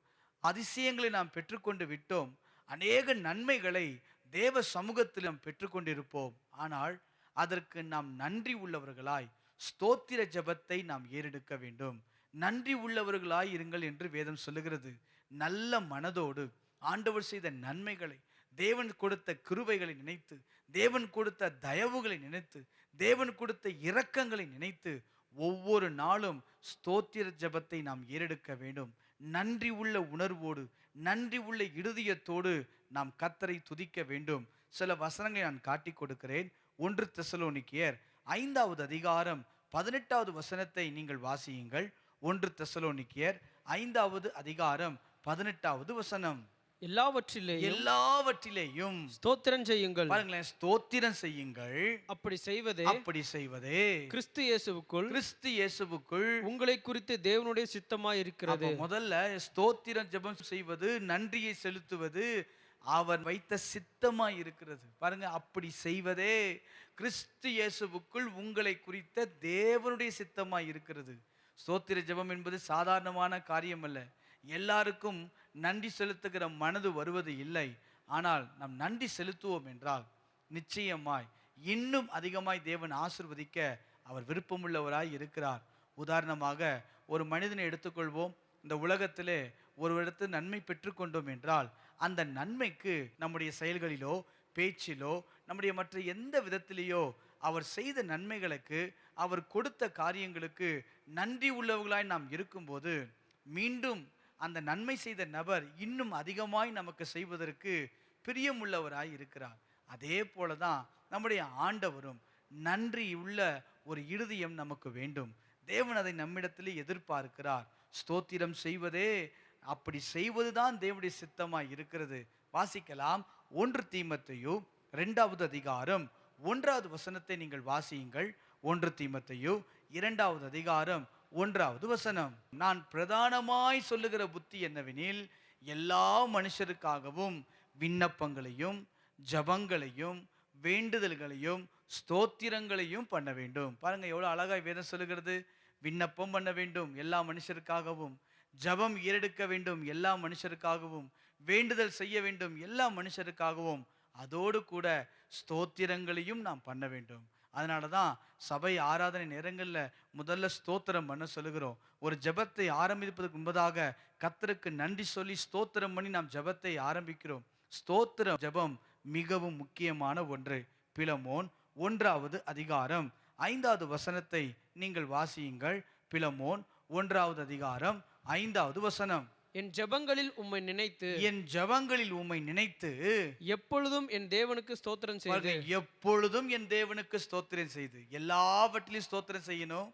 அதிசயங்களை நாம் பெற்றுக்கொண்டு விட்டோம், அநேக நன்மைகளை தேவ சமூகத்தில் நாம் பெற்றுக்கொண்டிருப்போம். ஆனால் அதற்கு நாம் நன்றி உள்ளவர்களாய் ஸ்தோத்திர ஜெபத்தை நாம் ஏறெடுக்க வேண்டும். நன்றி உள்ளவர்களாய் இருங்கள் என்று வேதம் சொல்லுகிறது. நல்ல மனதோடு ஆண்டவர் செய்த நன்மைகளை, தேவன் கொடுத்த கிருபைகளை நினைத்து, தேவன் கொடுத்த தயவுகளை நினைத்து, தேவன் கொடுத்த இரக்கங்களை நினைத்து ஒவ்வொரு நாளும் ஸ்தோத்திர ஜெபத்தை நாம் ஏறெடுக்க வேண்டும். நன்றி உள்ள உணர்வோடு, நன்றி உள்ள இருதயத்தோடு நாம் கர்த்தரை துதிக்க வேண்டும். சில வசனங்களை நான் காட்டி கொடுக்கிறேன். 1 தெசலோனிக்கேயர் 5வது அதிகாரம் 18வது வசனத்தை நீங்கள் வாசியுங்கள். 1 தெசலோனிக்கேயர் 5வது அதிகாரம் 18வது வசனம். எல்லாவற்றிலேயும் ஸ்தோத்திரம் செய்யுங்கள். பாருங்களேன், ஸ்தோத்திரம் செய்யுங்கள். அப்படி செய்வதே கிறிஸ்து இயேசுவுக்குள் உங்களை குறித்து தேவனுடைய சித்தமாய் இருக்கிறது. முதல்ல ஸ்தோத்திரம் ஜெபம் செய்வது, நன்றியை செலுத்துவது அவர் வைத்த சித்தமாய் இருக்கிறது. பாருங்க, அப்படி செய்வதே கிறிஸ்து இயேசுவுக்குள் உங்களை குறித்த தேவனுடைய சித்தமாய் இருக்கிறது. ஸ்தோத்திர ஜெபம் என்பது சாதாரணமான காரியம் அல்ல. எல்லாருக்கும் நன்றி செலுத்துகிற மனது வருவது இல்லை. ஆனால் நாம் நன்றி செலுத்துவோம் என்றால் நிச்சயமாய் இன்னும் அதிகமாய் தேவன் ஆசீர்வதிக்க அவர் விருப்பமுள்ளவராய் இருக்கிறார். உதாரணமாக ஒரு மனிதனை எடுத்துக்கொள்வோம். இந்த உலகத்திலே ஒரு இடத்து நன்மை பெற்றுக்கொண்டோம் என்றால் அந்த நன்மைக்கு நம்முடைய செயல்களிலோ, பேச்சிலோ, நம்முடைய மற்ற எந்த விதத்திலேயோ அவர் செய்த நன்மைகளுக்கு, அவர் கொடுத்த காரியங்களுக்கு நன்றி உள்ளவர்களாய் நாம் இருக்கும்போது மீண்டும் அந்த நன்மை செய்த நபர் இன்னும் அதிகமாய் நமக்கு செய்வதற்கு பிரியமுள்ளவராய் இருக்கிறார். அதே போலதான் நம்முடைய ஆண்டவரும் நன்றி உள்ள ஒரு இருதயம் நமக்கு வேண்டும். தேவன் அதை நம்மிடத்திலே எதிர்பார்க்கிறார். ஸ்தோத்திரம் செய்வதே, அப்படி செய்வதுதான் தேவனுடைய சித்தமாய் இருக்கிறது. வாசிக்கலாம். 1 தீமோத்தேயு 2வது அதிகாரம் 1வது வசனத்தை நீங்கள் வாசியுங்கள். 1 தீமோத்தேயு 2வது அதிகாரம் 1வது வசனம். நான் பிரதானமாய் சொல்லுகிற புத்தி என்னவெனில், எல்லா மனுஷருக்காகவும் விண்ணப்பங்களையும் ஜபங்களையும் வேண்டுதல்களையும் ஸ்தோத்திரங்களையும் பண்ண வேண்டும். பாருங்க எவ்வளவு அழகாய் வேதம் சொல்லுகிறது. விண்ணப்பம் பண்ண வேண்டும் எல்லா மனுஷருக்காகவும், ஜபம் ஏறெடுக்க வேண்டும் எல்லா மனுஷருக்காகவும், வேண்டுதல் செய்ய வேண்டும் எல்லா மனுஷருக்காகவும், அதோடு கூட ஸ்தோத்திரங்களையும் நாம் பண்ண வேண்டும். அதனால தான் சபை ஆராதனை நேரங்களில் முதல்ல ஸ்தோத்திரம் பண்ண சொல்லுகிறோம். ஒரு ஜெபத்தை ஆரம்பிப்பதற்கு முன்பதாக கர்த்தருக்கு நன்றி சொல்லி ஸ்தோத்திரம் பண்ணி நாம் ஜெபத்தை ஆரம்பிக்கிறோம். ஸ்தோத்திரம் ஜெபம் மிகவும் முக்கியமான ஒன்று. பிலமோன் 1வது அதிகாரம் 5வது வசனத்தை நீங்கள் வாசியுங்கள். பிலமோன் 1வது அதிகாரம் 5வது வசனம். என் ஜெபங்களில் உம்மை நினைத்து எப்பொழுதும் என் தேவனுக்கு ஸ்தோத்திரம் செய்து. எப்பொழுதும் என் தேவனுக்கு ஸ்தோத்திரம் செய்து. எல்லாவற்றிலும் ஸ்தோத்திரம் செய்யணும்.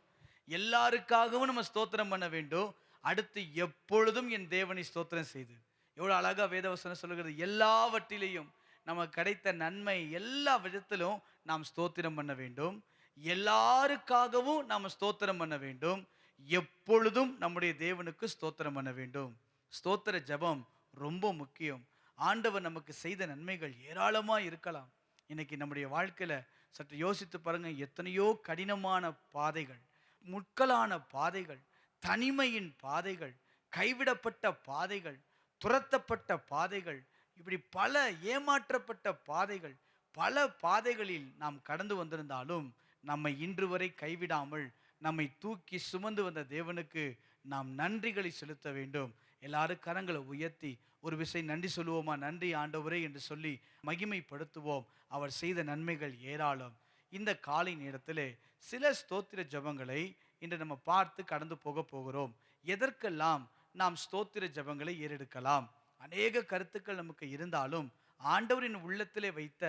எல்லாருக்காகவும் நம்ம ஸ்தோத்திரம் பண்ண வேண்டும். அடுத்து எப்பொழுதும் என் தேவனை ஸ்தோத்திரம் செய்து. எவ்வளவு அழகா வேதவசனம் சொல்லுகிறது. எல்லாவற்றிலையும் நமக்கு கிடைத்த நன்மை எல்லா விதத்திலும் நாம் ஸ்தோத்திரம் பண்ண வேண்டும். எல்லாருக்காகவும் நாம் ஸ்தோத்திரம் பண்ண வேண்டும். எப்பொழுதும் நம்முடைய தேவனுக்கு ஸ்தோத்திரம் பண்ண வேண்டும். ஸ்தோத்திர ஜெபம் ரொம்ப முக்கியம். ஆண்டவர் நமக்கு செய்த நன்மைகள் ஏராளமா இருக்கலாம். இன்னைக்கு நம்முடைய வாழ்க்கையில சற்று யோசித்து பாருங்க. எத்தனையோ கடினமான பாதைகள், முட்களான பாதைகள், தனிமையின் பாதைகள், கைவிடப்பட்ட பாதைகள், துரத்தப்பட்ட பாதைகள், இப்படி பல ஏமாற்றப்பட்ட பாதைகள், பல பாதைகளில் நாம் கடந்து வந்திருந்தாலும் நம்மை இன்று வரை கைவிடாமல் நம்மை தூக்கி சுமந்து வந்த தேவனுக்கு நாம் நன்றிகளை செலுத்த வேண்டும். எல்லாரும் கரங்களை உயர்த்தி ஒரு விசை நன்றி சொல்லுவோமா? நன்றி ஆண்டவரே என்று சொல்லி மகிமைப்படுத்துவோம். அவர் செய்த நன்மைகள் ஏராளம். இந்த காலை நேரத்திலே சில ஸ்தோத்திர ஜெபங்களை இன்று நம்ம பார்த்து கடந்து போகிறோம். எதற்கெல்லாம் நாம் ஸ்தோத்திர ஜெபங்களை ஏறெடுக்கலாம்? அநேக கருத்துக்கள் நமக்கு இருந்தாலும் ஆண்டவரின் உள்ளத்திலே வைத்த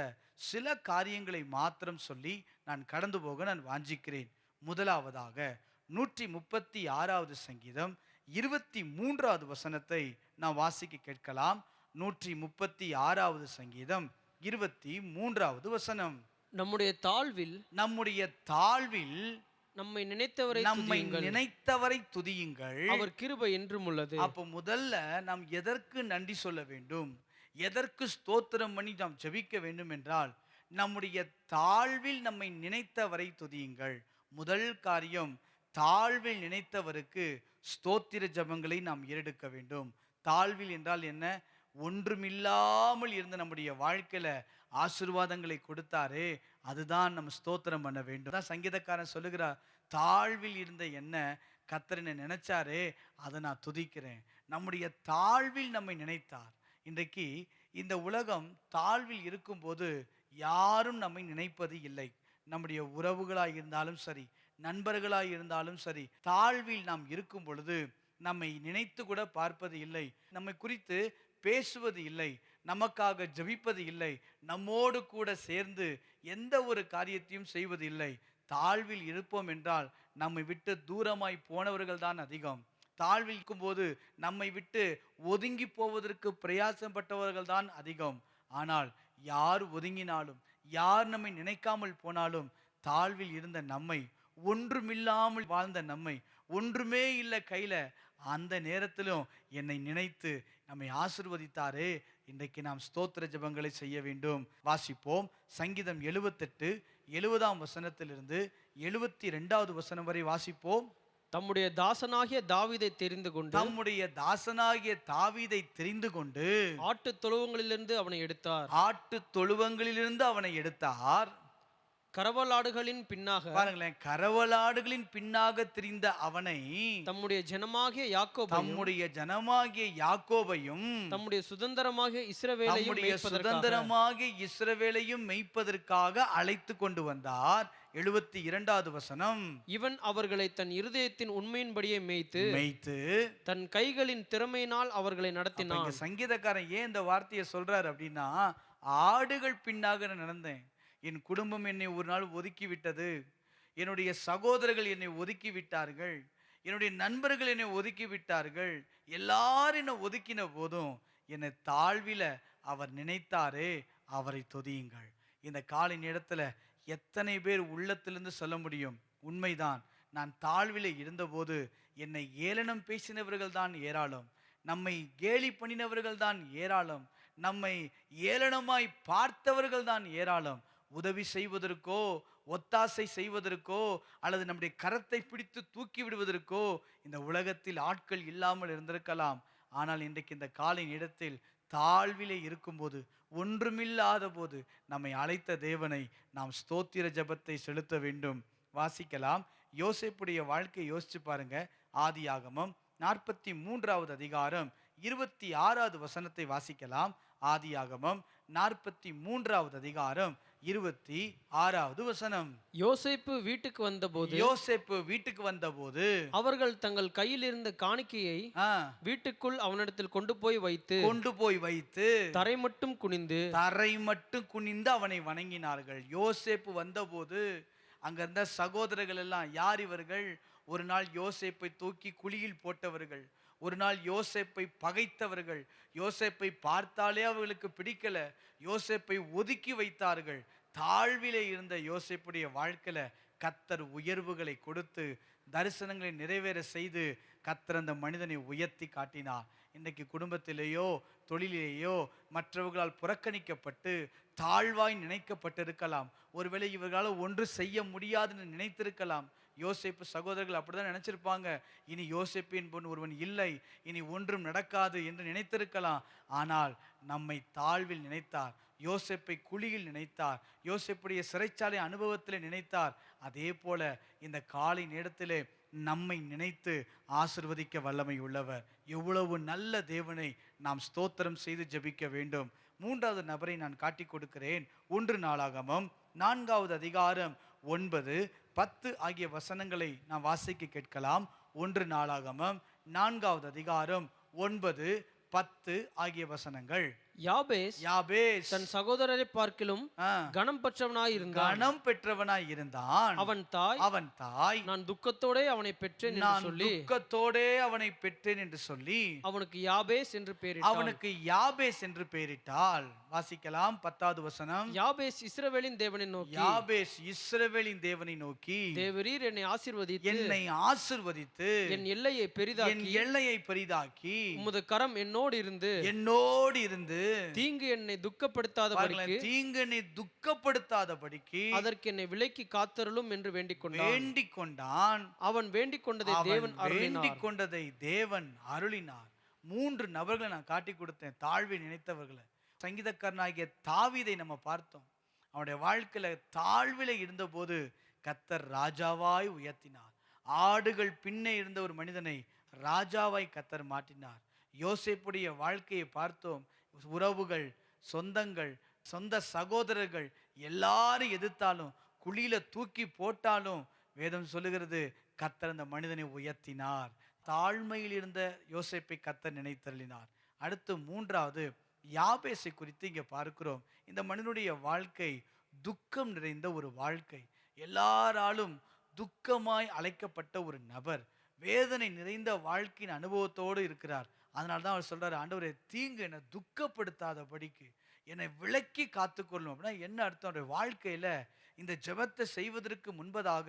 சில காரியங்களை மாத்திரம் சொல்லி நான் கடந்து போக நான் வாஞ்சிக்கிறேன். முதலாவதாக 136வது சங்கீதம் 23வது வசனத்தை நாம் வாசிக்க கேட்கலாம். 136வது சங்கீதம் 23வது வசனம். நம்முடைய தாழ்வில் நம்மை நினைத்தவரை துதியுங்கள், அவர் கிருபை என்றும் உள்ளது. அப்போ முதல்ல நாம் எதற்கு நன்றி சொல்ல வேண்டும், எதற்கு ஸ்தோத்திரம் பண்ணி நாம் ஜெபிக்க வேண்டும் என்றால், நம்முடைய தாழ்வில் நம்மை நினைத்தவரை துதியுங்கள். முதல் காரியம், தாழ்வில் நினைத்தவருக்கு ஸ்தோத்திர ஜெபங்களை நாம் ஏறெடுக்க வேண்டும். தாழ்வில் என்றால் என்ன? ஒன்றுமில்லாமல் இருந்த நம்முடைய வாழ்க்கையில ஆசீர்வாதங்களை கொடுத்தாரே, அதுதான் நம்ம ஸ்தோத்திரம் பண்ண வேண்டும். தான் சங்கீதக்காரன் சொல்லுகிறார், தாழ்வில் இருந்த என்ன கர்த்தர் நினைச்சாரே, அதை நான் துதிக்கிறேன். நம்முடைய தாழ்வில் நம்மை நினைத்தார். இன்றைக்கு இந்த உலகம் தாழ்வில் இருக்கும்போது யாரும் நம்மை நினைப்பது இல்லை. நம்முடைய உறவுகளாய் இருந்தாலும் சரி, நண்பர்களாய் இருந்தாலும் சரி, தாழ்வில் நாம் இருக்கும் பொழுது நம்மை நினைத்து கூட பார்ப்பது இல்லை, நம்மை குறித்து பேசுவது இல்லை, நமக்காக ஜெபிப்பது இல்லை, நம்மோடு கூட சேர்ந்து எந்த ஒரு காரியத்தையும் செய்வது இல்லை. தாழ்வில் இருப்போம் என்றால் நம்மை விட்டு தூரமாய் போனவர்கள் தான் அதிகம். தாழ்வில் இருக்கும்போது நம்மை விட்டு ஒதுங்கி போவதற்கு பிரயாசப்பட்டவர்கள் தான் அதிகம். ஆனால் யார் ஒதுங்கினாலும், யார் நம்மை நினைக்காமல் போனாலும், தாழ்வில் இருந்த நம்மை, ஒன்றுமில்லாமல் வாழ்ந்த நம்மை, ஒன்றுமே இல்லை கையில, அந்த நேரத்திலும் என்னை நினைத்து நம்மை ஆசீர்வதித்தாரே, இன்றைக்கு நாம் ஸ்தோத்திர ஜெபங்களை செய்ய வேண்டும். வாசிப்போம். சங்கீதம் 78 70ஆம் வசனத்திலிருந்து 72வது வசனம் வரை வாசிப்போம். தம்முடைய தாசனாகிய தாவீதை தெரிந்து கொண்டு ஆட்டுத் தொழுவங்களிலிருந்து அவனை எடுத்தார். கரவலாடுகளின் பின்னாக, பாருங்களேன், கரவலாடுகளின் பின்னாக திரிந்த அவனை தம்முடைய ஜனமாகிய யாக்கோபையும் தம்முடைய சுதந்திரமாகிய இஸ்ரவேலையும் மெய்ப்பதற்காக அழைத்து கொண்டு வந்தார். 72வது வசனம். இவன் அவர்களை தன் இருதயத்தின் உண்மையின்படியே மேய்த்து தன் கைகளின் திறமையினால் அவர்களை நடத்தினான். சங்கீதக்காரன் ஏன் இந்த வார்த்தையை சொல்றாரு அப்படின்னா, ஆடுகள் பின்னாக நடந்தேன், என் குடும்பம் என்னை ஒரு நாள் ஒதுக்கி விட்டது, என்னுடைய சகோதரர்கள் என்னை ஒதுக்கி விட்டார்கள், என்னுடைய நண்பர்கள் என்னை ஒதுக்கி விட்டார்கள், எல்லாரும் என்னை ஒதுக்கின போதும் என்னை தாழ்வில அவர் நினைத்தாரே, அவரை துதியுங்கள். இந்த காலை நேரத்துல எத்தனை பேர் உள்ளத்திலிருந்து சொல்ல முடியும், உண்மைதான், நான் தாழ்வில இருந்தபோது என்னை ஏளனம் பேசினவர்கள் தான் ஏராளம், நம்மை கேலி பண்ணினவர்கள் தான் ஏராளம், நம்மை ஏளனமாய் பார்த்தவர்கள் தான் ஏராளம். உதவி செய்வதற்கோ, ஒத்தாசை செய்வதற்கோ, அல்லது நம்முடைய கரத்தை பிடித்து தூக்கி விடுவதற்கோ இந்த உலகத்தில் ஆட்கள் இல்லாமல் இருந்திருக்கலாம். ஆனால் இன்றைக்கு இந்த காலை நேரத்தில் தாழ்விலே இருக்கும்போது, ஒன்றுமில்லாத போது நம்மை அழைத்த தேவனை நாம் ஸ்தோத்திர ஜெபத்தை செலுத்த வேண்டும். வாசிக்கலாம். யோசேப்புடைய வாழ்க்கையை யோசிச்சு பாருங்க. ஆதியாகமம் 43வது அதிகாரம் 26வது வசனத்தை வாசிக்கலாம். ஆதியாகமம் 43வது அதிகாரம் 26வது வசனம். யோசேப்பு வீட்டுக்கு வந்தபோது அவர்கள் தங்கள் கையில் இருந்த காணிக்கையை வீட்டுக்குள் அவனிடத்தில் கொண்டு போய் வைத்து தரை மட்டும் குனிந்து அவனை வணங்கினார்கள். யோசேப்பு வந்தபோது அங்க இருந்த சகோதரர்கள் எல்லாம், யார் இவர்கள்? ஒரு நாள் யோசேப்பை தூக்கி குழியில் போட்டவர்கள், ஒரு நாள் யோசேப்பை பகைத்தவர்கள், யோசேப்பை பார்த்தாலே அவர்களுக்கு பிடிக்கல, யோசேப்பை ஒதுக்கி வைத்தார்கள். தாழ்விலே இருந்த யோசேப்புடைய வாழ்க்கையில கர்த்தர் உயர்வுகளை கொடுத்து தரிசனங்களை நிறைவேற செய்து கர்த்தர் அந்த மனிதனை உயர்த்தி காட்டினார். இன்றைக்கு குடும்பத்திலேயோ தொழிலேயோ மற்றவர்களால் புறக்கணிக்கப்பட்டு தாழ்வாய் நினைக்கப்பட்டிருக்கலாம். ஒருவேளை இவர்களால் ஒன்று செய்ய முடியாதுன்னு நினைத்திருக்கலாம். யோசேப்பு சகோதரர்கள் அப்படிதான் நினைச்சிருப்பாங்க. இனி யோசேப்பு என்பவன் ஒருவன் இல்லை, இனி ஒன்றும் நடக்காது என்று நினைத்திருக்கலாம். ஆனால் நம்மை தாழ்வில் நினைத்தார், யோசேப்பை குழியில் நினைத்தார், யோசேப்புடைய சிறைச்சாலை அனுபவத்திலே நினைத்தார். அதே போல இந்த காலை நேரத்திலே நம்மை நினைத்து ஆசிர்வதிக்க வல்லமை உள்ளவர். எவ்வளவு நல்ல தேவனை நாம் ஸ்தோத்திரம் செய்து ஜெபிக்க வேண்டும். மூன்றாவது நபரை நான் காட்டி கொடுக்கிறேன். 1 நாளாகமம் 4வது அதிகாரம் 9, 10 ஆகிய வசனங்களை நாம் வாசிக்க கேட்கலாம். 1 நாளாகமம் 4வது அதிகாரம் 9, 10 ஆகிய வசனங்கள். யாபேஸ் தன் சகோதரரை பார்க்கிலும் கனம் பெற்றவனாய் இருந்தான். அவன் தாய் நான் துக்கத்தோடே அவனை பெற்றேன் என்று சொல்லி அவனுக்கு யாபேஸ் என்று பெயரிட்டாள். வாசிக்கலாம் 10வது வசனம். யாபேஸ் இஸ்ரவேலின் தேவனை நோக்கி தேவரீர் என்னை ஆசீர்வதித்து என் எல்லையை பெரிதாக்கி உமது கரம் என்னோடு இருந்து தீங்கு என்னை துக்கப்படுத்தாதபடிக்கு அதற்கு என்னை விலக்கி காத்தருளும் என்று வேண்டிக் கொண்டான். அவன் வேண்டிக் கொண்டதை தேவன் அருளினார். 3 நபர்களை நான் காட்டி கொடுத்தேன், தாழ்வை நினைத்தவர்களை. சங்கீதக்காரனாகிய தாவீதை நம்ம பார்த்தோம். அவனுடைய வாழ்க்கையில தாழ்வில இருந்தபோது கர்த்தர் ராஜாவாய் உயர்த்தினார். ஆடுகள் பின்னே இருந்த ஒரு மனிதனை ராஜாவாய் கர்த்தர் மாற்றினார். யோசேப்புடைய வாழ்க்கையை பார்த்தோம். உறவுகள், சொந்தங்கள், சொந்த சகோதரர்கள் எல்லாரும் எதிர்த்தாலும், குழியில தூக்கி போட்டாலும் வேதம் சொல்லுகிறது கர்த்தர் அந்த மனிதனை உயர்த்தினார். தாழ்மையில் இருந்த யோசேப்பை கர்த்தர் நினைத்தருளினார். அடுத்து 3வது யாபேசை குறித்து இங்க பார்க்கிறோம். இந்த மனிதனுடைய வாழ்க்கை துக்கம் நிறைந்த ஒரு வாழ்க்கை. எல்லாராலும் துக்கமாய் அழைக்கப்பட்ட ஒரு நபர், வேதனை நிறைந்த வாழ்க்கையின் அனுபவத்தோடு இருக்கிறார். அதனால்தான் அவர் சொல்றாரு, ஆண்டவரே தீங்கு என்னை துக்கப்படுத்தாதபடிக்கு என்னை விலக்கி காத்துக்கொள்ளும். அப்படின்னா என்ன அர்த்தம்? அவருடைய வாழ்க்கையில இந்த ஜெபத்தை செய்வதற்கு முன்பதாக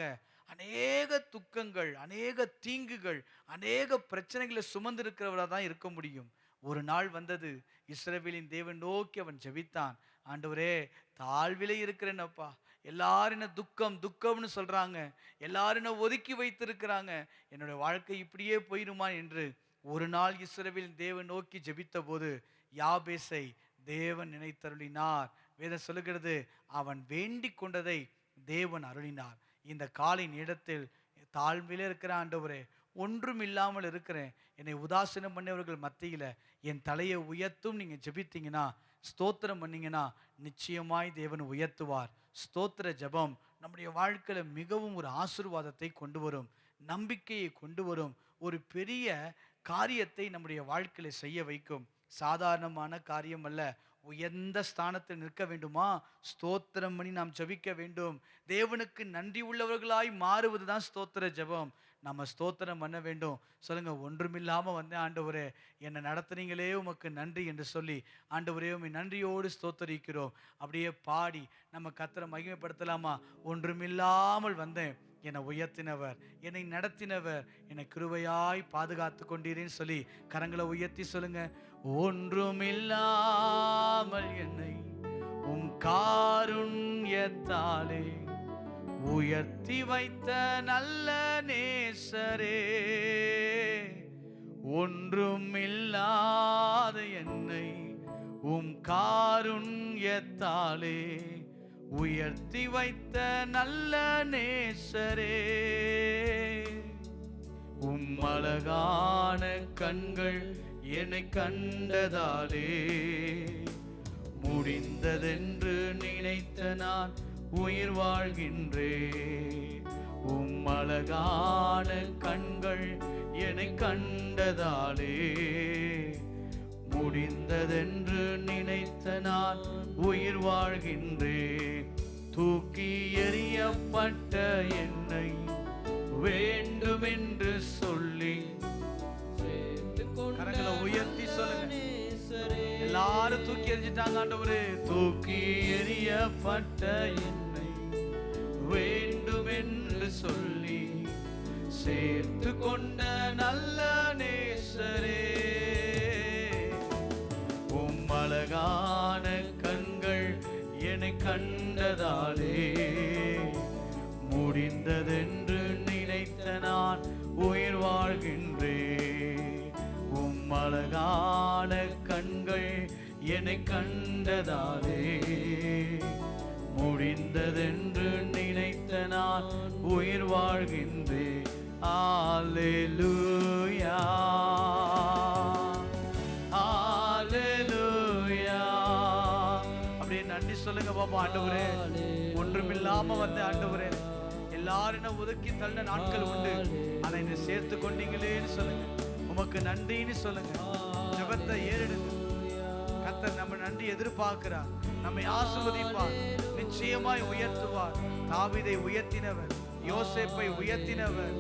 அநேக துக்கங்கள், அநேக தீங்குகள், அநேக பிரச்சனைகளை சுமந்திருக்கிறவராக தான் இருக்க முடியும். ஒரு நாள் வந்தது, இஸ்ரவேலின் தேவன் நோக்கி அவன் ஜெபித்தான். ஆண்டவரே தாழ்விலே இருக்கிறேன்னப்பா, எல்லாரும் என்ன துக்கம்னு சொல்றாங்க, எல்லாரும் என்ன ஒதுக்கி வைத்திருக்கிறாங்க, என்னுடைய வாழ்க்கை இப்படியே போயிருமா என்று ஒரு நாள் இஸ்ரவேலின் தேவன் நோக்கி ஜெபித்த போது யாபேசை தேவன் நினைத்தருளினார். வேதம் சொல்லுகிறது, அவன் வேண்டிக் கொண்டதை தேவன் அருளினார். இந்த காலை நேரத்தில் தாழ்மையில இருக்கிற ஆண்டவரே, ஒன்றும் இல்லாமல் இருக்கிறேன், என்னை உதாசீனம் பண்ணவர்கள் மத்தியில என் தலையை உயர்த்தும் நீங்க ஜெபித்தீங்கன்னா, ஸ்தோத்திரம் பண்ணீங்கன்னா நிச்சயமாய் தேவன் உயர்த்துவார். ஸ்தோத்திர ஜெபம் நம்முடைய வாழ்க்கையில மிகவும் ஒரு ஆசீர்வாதத்தை கொண்டு வரும், நம்பிக்கையை கொண்டு வரும், ஒரு பெரிய காரியத்தை நம்முடைய வாழ்க்கையில செய்ய வைக்கும். சாதாரணமான காரியம் அல்ல. உயர்ந்த ஸ்தானத்தில் நிற்க வேண்டுமா, ஸ்தோத்திரம் பண்ணி நாம் ஜெபிக்க வேண்டும். தேவனுக்கு நன்றி உள்ளவர்களாய் மாறுவதுதான் ஸ்தோத்திர ஜெபம். நம்ம ஸ்தோத்திரம் பண்ண வேண்டும். சொல்லுங்க, ஒன்றுமில்லாம வந்தேன் ஆண்டவரே, என்னை நடத்துனீங்களே உமக்கு நன்றி என்று சொல்லி ஆண்டவரே உம்மை நன்றியோடு ஸ்தோத்தரிக்கிறோம். அப்படியே பாடி நம்ம கர்த்தரை மகிமைப்படுத்தலாமா? ஒன்றுமில்லாமல் வந்தேன், என்னை உயர்த்தினவர், என்னை நடத்தினவர், என்னை கிருபையாய் பாதுகாத்து கொண்டீரேன்னு சொல்லி கரங்களை உயர்த்தி சொல்லுங்க. ஒன்றுமில்லாமல் என்னை உம் காருண்யத்தாலே உயர்த்தி வைத்த நல்ல நேசரே, ஒன்றுமில்லாத என்னை உம் காருண்யத்தாலே உயர்த்தி வைத்த நல்ல நேசரே, உம் அழகான கண்கள் என்னை கண்டதாலே முடிந்ததென்று நினைத்த நான் உயிர் வாழ்கின்றேன். உம் அழகான கண்கள் என்னை கண்டதாலே முடிந்ததென்று நினைத்த நான் உயிர் வாழ்கின்றேன். தூக்கி எறியப்பட்ட என்னை வேண்டுமென்று சொல்லி கரங்களை உயர்த்தி சொல்லுங்க. எல்லாரும் தூக்கி எறிஞ்சிட்டாங்க ஆண்டவரே. தூக்கி எறியப்பட்ட என்னை வேண்டுமென்று சொல்லி சேர்த்து கொண்ட நல்ல நேசரே, உம் அழகான கண்கள் என்னை கண்டதாலே முடிந்ததென்று உயிர் வாழ்கின்றே. உம் அழகான கண்கள் என்னை கண்டதாலே முடிந்ததென்று நினைத்த நான் உயிர் வாழ்கின்றே. அல்லேலூயா அல்லேலூயா. அப்படியே நன்றி சொல்லுங்க பாப்பா. ஆண்டவரே, ஒன்றுமில்லாம வந்த ஆண்டவரே, எல்லாரும் ஒதுக்கி தள்ள நாட்கள் உண்டு, ஆனா என்னை சேர்த்து கொண்டீங்களேன்னு சொல்லுங்க. உமக்கு நன்றின்னு சொல்லுங்க. ஜெபத்தை ஏறெடுங்க. கர்த்தர் நம்ம நன்றி எதிர்பார்க்கிறார். நம்மை ஆசீர்வதிப்பார், நிச்சயமாய் உயர்த்துவார். தாவீதை உயர்த்தினவர், யோசேப்பை உயர்த்தினவர்,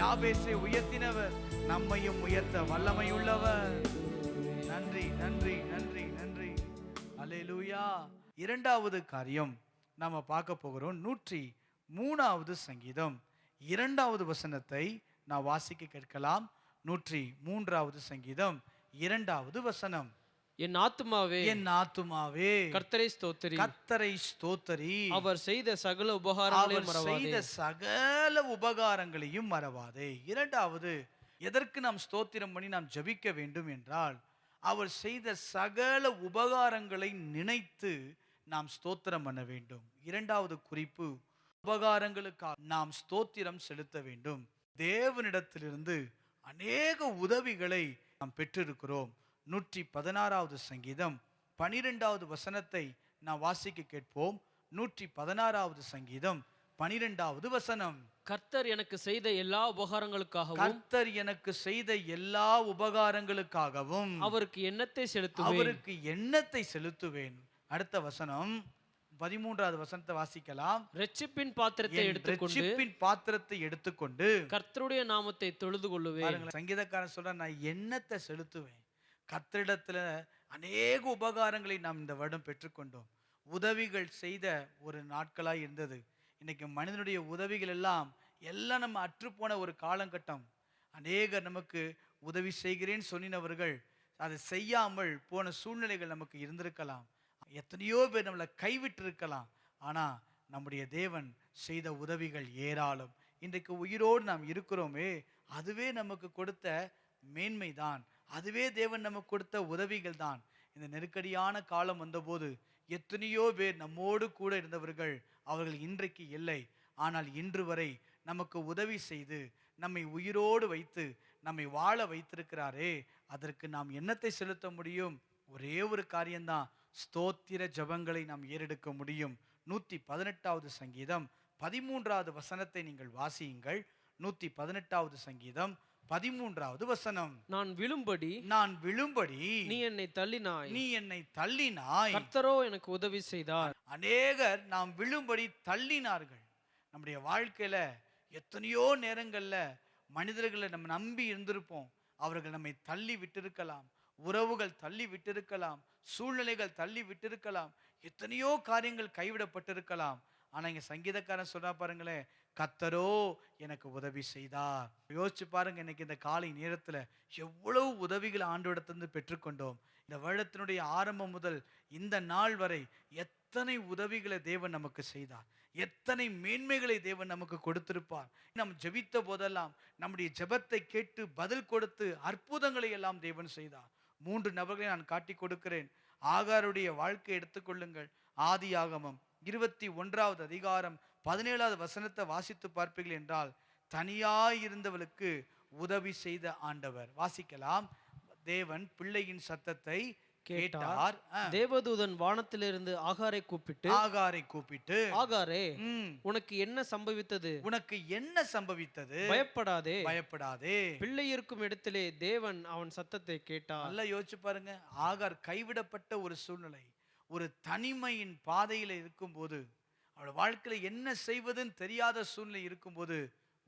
யாபேசை உயர்த்தினவர், நம்மையும் உயர்த்த வல்லமையுள்ளவர். நன்றி நன்றி நன்றி நன்றி. அல்லேலூயா. இரண்டாவது காரியம் நாம பார்க்க போகிறோம். 103வது சங்கீதம் 2வது வசனத்தை நான் வாசிக்க கேட்கலாம். 103வது சங்கீதம் 2வது வசனம். என் ஆத்துமாவே, என் ஆத்துமாவே கர்த்தரை ஸ்தோத்திரி, கர்த்தரை ஸ்தோத்திரி. அவர் செய்த சகல உபகாரங்களையும் மறவாதே. செய்த சகல உபகாரங்களையும் மறவாதே. இரண்டாவது, எதற்கு நாம் ஸ்தோத்திரம் பண்ணி நாம் ஜெபிக்க வேண்டும் என்றால், அவர் செய்த சகல உபகாரங்களை நினைத்து நாம் ஸ்தோத்திரம் பண்ண வேண்டும். இரண்டாவது குறிப்பு, உபகாரங்களுக்காக நாம் ஸ்தோத்திரம் செலுத்த வேண்டும். தேவனிடத்திலிருந்து அநேக உதவிகளை நாம் பெற்றிருக்கிறோம். 116வது சங்கீதம் 12வது வசனத்தை நாம் வாசிக்க கேட்போம். 116வது சங்கீதம் 12வது வசனம். கர்த்தர் எனக்கு செய்த எல்லா உபகாரங்களுக்காகவும், கர்த்தர் எனக்கு செய்த எல்லா உபகாரங்களுக்காகவும் அவருக்கு எண்ணத்தை செலுத்துவேன், அவருக்கு எண்ணத்தை செலுத்துவேன். அடுத்த வசனம் 13வது வசனத்தை வாசிக்கலாம். இரட்சிப்பின் பாத்திரத்தை எடுத்துக்கொண்டு, இரட்சிப்பின் பாத்திரத்தை எடுத்துக்கொண்டு கர்த்தருடைய நாமத்தை தொழுது கொள்ளுவேன். சங்கீதக்காரன் சொல்ற, நான் எண்ணத்தை செலுத்துவேன். கர்த்தரிடத்துல அநேக உபகாரங்களை நாம் இந்த வருடம் பெற்றுக்கொண்டோம். உதவிகள் செய்த ஒரு நாட்களாய் இருந்தது. இன்னைக்கு மனிதனுடைய உதவிகள் எல்லாம் நம்ம அற்றுப்போன ஒரு காலகட்டம். அநேகர் நமக்கு உதவி செய்கிறேன்னு சொன்னினவர்கள் அதை செய்யாமல் போன சூழ்நிலைகள் நமக்கு இருந்திருக்கலாம். எத்தனையோ பேர் நம்மளை கைவிட்டு இருக்கலாம். ஆனா நம்முடைய தேவன் செய்த உதவிகள் ஏராளம். இன்றைக்கு உயிரோடு நாம் இருக்கிறோமே, அதுவே நமக்கு கொடுத்த மேன்மைதான். அதுவே தேவன் நமக்கு கொடுத்த உதவிகள் தான். இந்த நெருக்கடியான காலம் வந்தபோது எத்தனையோ பேர் நம்மோடு கூட இருந்தவர்கள், அவர்கள் இன்றைக்கு இல்லை. ஆனால் இன்று வரை நமக்கு உதவி செய்து நம்மை உயிரோடு வைத்து நம்மை வாழ வைத்திருக்கிறாரே, அதற்கு நாம் எண்ணத்தை செலுத்த முடியும். ஒரே ஒரு காரியம்தான், ஸ்தோத்திர ஜபங்களை நாம் ஏறெடுக்க முடியும். 118வது சங்கீதம் 13வது வசனத்தை நீங்கள் வாசியுங்கள். 118வது சங்கீதம் 13வது வசனம். நான் விழும்படி நீ என்னை தள்ளினாய், கர்த்தரோ எனக்கு உதவி செய்தார். அநேகர் நாம் விழும்படி தள்ளினார்கள். நம்முடைய வாழ்க்கையில எத்தனையோ நேரங்கள்ல மனிதர்களை நம்ம நம்பி இருந்திருப்போம். அவர்கள் நம்மை தள்ளி விட்டிருக்கலாம், உறவுகள் தள்ளி விட்டிருக்கலாம், சூழ்நிலைகள் தள்ளி விட்டிருக்கலாம், எத்தனையோ காரியங்கள் கைவிடப்பட்டிருக்கலாம். ஆனா இங்க சங்கீதக்காரன் சொன்னா பாருங்களேன், கர்த்தரோ எனக்கு உதவி செய்தார். யோசிச்சு பாருங்க, இன்னைக்கு இந்த காலை நேரத்துல எவ்வளவு உதவிகள் ஆண்டவரிடத்திலிருந்து பெற்றுக்கொண்டோம். இந்த வருடத்தினுடைய ஆரம்பம் முதல் இந்த நாள் வரை எத்தனை உதவிகளை தேவன் நமக்கு செய்தார், எத்தனை மேன்மைகளை தேவன் நமக்கு கொடுத்திருப்பார். நாம் ஜெபித்த போதெல்லாம் நம்முடைய ஜெபத்தை கேட்டு பதில் கொடுத்து அற்புதங்களை எல்லாம் தேவன் செய்தார். 3 நபர்களை நான் காட்டி கொடுக்கிறேன். ஆகாருடைய வாழ்க்கை எடுத்துக்கொள்ளுங்கள். ஆதியாகமம் 21வது அதிகாரம் 17வது வசனத்தை வாசித்து பார்ப்பீர்கள் என்றால், தனியாயிருந்தவளுக்கு உதவி செய்த ஆண்டவர். வாசிக்கலாம். தேவன் பிள்ளையின் சத்தத்தை கேட்டார். தேவதூதன் வானத்திலிருந்து ஆகாரை கூப்பிட்டு ஆகாரே, உனக்கு என்ன சம்பவித்தது? பயப்படாதே. பிள்ளை இருக்கும் இடத்திலே தேவன் அவன் சத்தத்தை கேட்டார். நல்லா யோசிச்சு பாருங்க. ஆகார் கைவிடப்பட்ட ஒரு சூழ்நிலை, ஒரு தனிமையின் பாதையில இருக்கும்போது, அவள் வாழ்க்கையில என்ன செய்வதுன்னு தெரியாத சூழ்நிலை இருக்கும்போது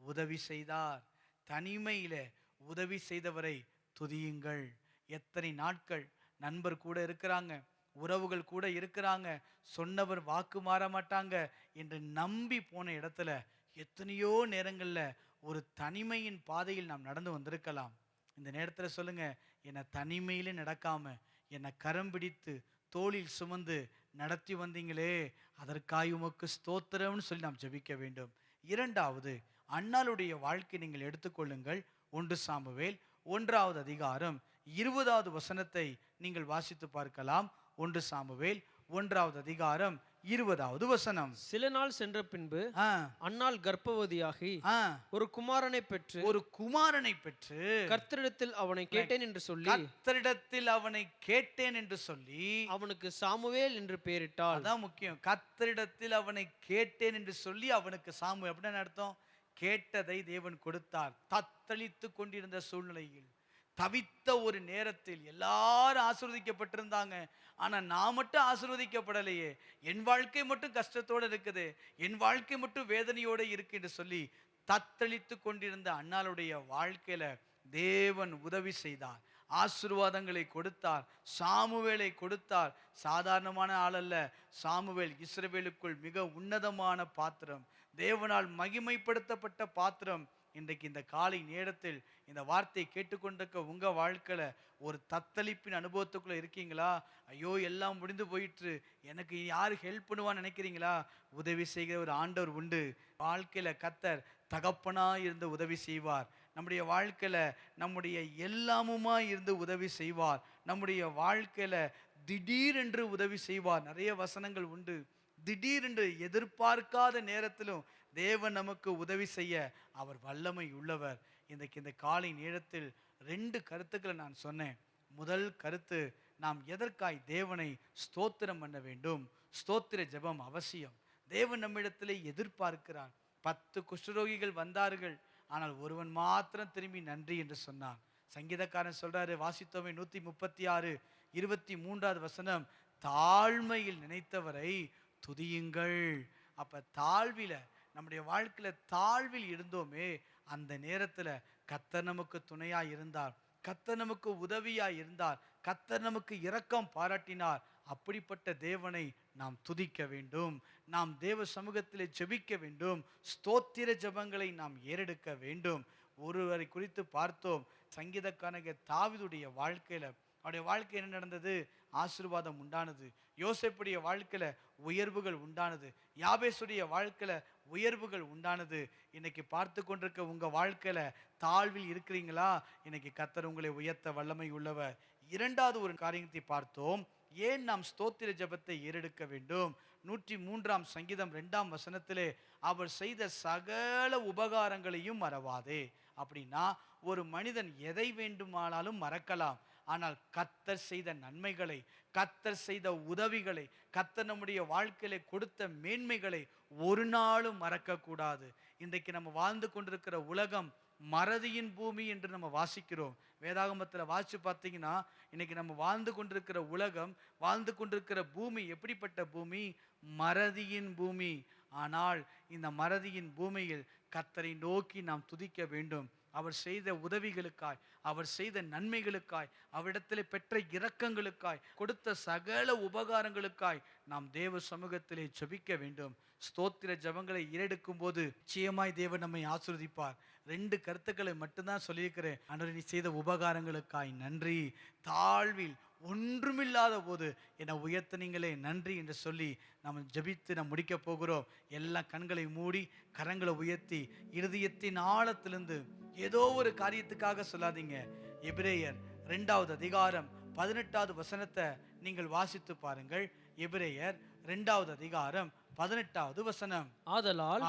உதவி செய்தார். தனிமையில உதவி செய்தவரை துதியுங்கள். எத்தனை நாட்கள் நண்பர் கூட இருக்கிறாங்க, உறவுகள் கூட இருக்கிறாங்க, சொன்னவர் வாக்கு மாற மாட்டாங்க என்று நம்பி போன இடத்துல எத்தனையோ நேரங்கள்ல ஒரு தனிமையின் பாதையில் நாம் நடந்து வந்திருக்கலாம். இந்த நேரத்துல சொல்லுங்க, என்னை தனிமையில நடக்காம என்னை கரம் பிடித்து தோளில் சுமந்து நடத்தி வந்தீங்களே, அதற்காக உமக்கு ஸ்தோத்திரம்னு சொல்லி நாம் ஜெபிக்க வேண்டும். இரண்டாவது, அன்னாளுடைய வாழ்க்கை நீங்கள் எடுத்துக்கொள்ளுங்கள். 1 சாமுவேல் 1வது அதிகாரம் 20வது வசனத்தை நீங்கள் வாசித்து பார்க்கலாம். 1 சாமுவேல் 1வது அதிகாரம் 20வது வசனம். சில நாள் சென்ற பின்பு அன்னாள் கர்ப்பவதியாகி ஒரு குமாரனை பெற்று கர்த்தரிடத்தில் அவனை கேட்டேன் என்று சொல்லி அவனுக்கு சாமுவேல் என்று பெயரிட்டாள். அதான் முக்கியம். கர்த்தரிடத்தில் அவனை கேட்டேன் என்று சொல்லி அவனுக்கு சாமுவேல். அப்படின்னு அர்த்தம், கேட்டதை தேவன் கொடுத்தார். தத்தளித்து கொண்டிருந்த சூழ்நிலையில், தவித்த ஒரு நேரத்தில் எல்லாரும் ஆசீர்வதிக்கப்பட்டிருந்தாங்க. ஆனா நான் மட்டும் ஆசீர்வதிக்கப்படலையே, என் வாழ்க்கை மட்டும் கஷ்டத்தோட இருக்குது, என் வாழ்க்கை மட்டும் வேதனையோட இருக்கு என்று சொல்லி தத்தளித்து கொண்டிருந்த அன்னாளுடைய வாழ்க்கையில தேவன் உதவி செய்தார், ஆசீர்வாதங்களை கொடுத்தார், சாமுவேலை கொடுத்தார். சாதாரணமான ஆள் அல்ல. சாமுவேல் இஸ்ரவேலுக்குள் மிக உன்னதமான பாத்திரம், தேவனால் மகிமைப்படுத்தப்பட்ட பாத்திரம். இன்றைக்கு இந்த காலை நேரத்தில் இந்த வார்த்தையை கேட்டுக்கொண்டிருக்க உங்க வாழ்க்கையில ஒரு தத்தளிப்பின் அனுபவத்துக்குள்ள இருக்கீங்களா? ஐயோ எல்லாம் முடிந்து போயிட்டு எனக்கு யாரு ஹெல்ப் பண்ணுவான்னு நினைக்கிறீங்களா? உதவி செய்கிற ஒரு ஆண்டவர் உண்டு. வாழ்க்கையில கர்த்தர் தகப்பனா இருந்து உதவி செய்வார். நம்முடைய வாழ்க்கையில நம்முடைய எல்லாமுமா இருந்து உதவி செய்வார். நம்முடைய வாழ்க்கையில திடீரென்று உதவி செய்வார். நிறைய வசனங்கள் உண்டு. திடீரென்று எதிர்பார்க்காத நேரத்திலும் தேவன் நமக்கு உதவி செய்ய அவர் வல்லமை உள்ளவர். இன்றைக்கு இந்த காலை நேரத்தில் 2 கருத்துக்களை நான் சொன்னேன். முதல் கருத்து, நாம் எதற்காய் தேவனை ஸ்தோத்திரம் பண்ண வேண்டும். ஸ்தோத்திர ஜெபம் அவசியம். தேவன் நம்மிடத்திலே எதிர்பார்க்கிறார். 10 குஷ்டரோகிகள் வந்தார்கள், ஆனால் ஒருவன் மாத்திரம் திரும்பி நன்றி என்று சொன்னான். சங்கீதக்காரன் சொல்றாரு, வாசித்தோமே 136 23வது வசனம், தாழ்மையில் நினைத்தவரை துதியுங்கள். அப்ப தாழ்வில, நம்முடைய வாழ்க்கையில தாழ்வில் இருந்தோமே, அந்த நேரத்துல கர்த்தர் நமக்கு துணையா இருந்தார், கர்த்தர் நமக்கு உதவியா இருந்தார், கர்த்தர் நமக்கு இரக்கம் பாராட்டினார். அப்படிப்பட்ட தேவனை நாம் துதிக்க வேண்டும். நாம் தேவ சமூகத்திலே ஜெபிக்க வேண்டும். ஸ்தோத்திர ஜெபங்களை நாம் ஏறெடுக்க வேண்டும். ஒருவரை குறித்து பார்த்தோம். சங்கீதக்காரன் தாவீதுடைய வாழ்க்கையில, அவருடைய வாழ்க்கை என்ன நடந்தது? ஆசீர்வாதம் உண்டானது. யோசேப்புடைய வாழ்க்கையில உயர்வுகள் உண்டானது. யாபேசுடைய வாழ்க்கையில உயர்வுகள் உண்டானது. இன்னைக்கு பார்த்து கொண்டிருக்க உங்க வாழ்க்கையில தாழ்வில் இருக்கிறீங்களா? இன்னைக்கு கர்த்தர் உங்களை உயர்த்த வல்லமை உள்ளவர். 2வது ஒரு காரியத்தை பார்த்தோம். ஏன் நாம் ஸ்தோத்திர ஜெபத்தை ஏறெடுக்க வேண்டும்? 103ஆம் சங்கீதம் 2ஆம் வசனத்திலே, அவர் செய்த சகல உபகாரங்களையும் மறவாதே. அப்படின்னா ஒரு மனிதன் எதை வேண்டுமானாலும் மறக்கலாம், ஆனால் கர்த்தர் செய்த நன்மைகளை, கர்த்தர் செய்த உதவிகளை, கர்த்தர் நம்முடைய வாழ்க்கையில கொடுத்த மேன்மைகளை ஒரு நாளும் மறக்க கூடாது. இன்றைக்கு நம்ம வாழ்ந்து கொண்டிருக்கிற உலகம் மறதியின் பூமி என்று நம்ம வாசிக்கிறோம். வேதாகமத்தில் வாசிச்சு பார்த்தீங்கன்னா, இன்னைக்கு நம்ம வாழ்ந்து கொண்டிருக்கிற உலகம், வாழ்ந்து கொண்டிருக்கிற பூமி எப்படிப்பட்ட பூமி? மறதியின் பூமி. ஆனால் இந்த மறதியின் பூமியில் கர்த்தரை நோக்கி நாம் துதிக்க வேண்டும். அவர் செய்த உதவிகளுக்காய், அவர் செய்த நன்மைகளுக்காய், அவரிடத்தில் பெற்ற இரக்கங்களுக்காய், கொடுத்த சகல உபகாரங்களுக்காய் நாம் தேவ சமூகத்திலே ஜெபிக்க வேண்டும். ஸ்தோத்திர ஜெபங்களை ஏறெடுக்கும் போது நிச்சயமாய் தேவன் நம்மை ஆசீர்வதிப்பார். 2 கருத்துக்களை மட்டும்தான் சொல்லியிருக்கிறேன். ஆண்டவரே, நீ செய்த உபகாரங்களுக்காய் நன்றி. தாழ்வில் ஒன்றுமில்லாத போது என்னை உயர்த்தினீங்களே நன்றி என்று சொல்லி நம்ம ஜெபித்து நாம் முடிக்க போகிறோம். எல்லா கண்களை மூடி கரங்களை உயர்த்தி இருதயத்தின் ஆழத்திலிருந்து ஏதோ ஒரு காரியத்துக்காக சொல்லாதீங்க. எபிரேயர் 2வது அதிகாரம் 18வது வசனத்தை நீங்கள் வாசித்து பாருங்கள். எபிரேயர் 2வது அதிகாரம் 18வது வசனம். ஆதலால்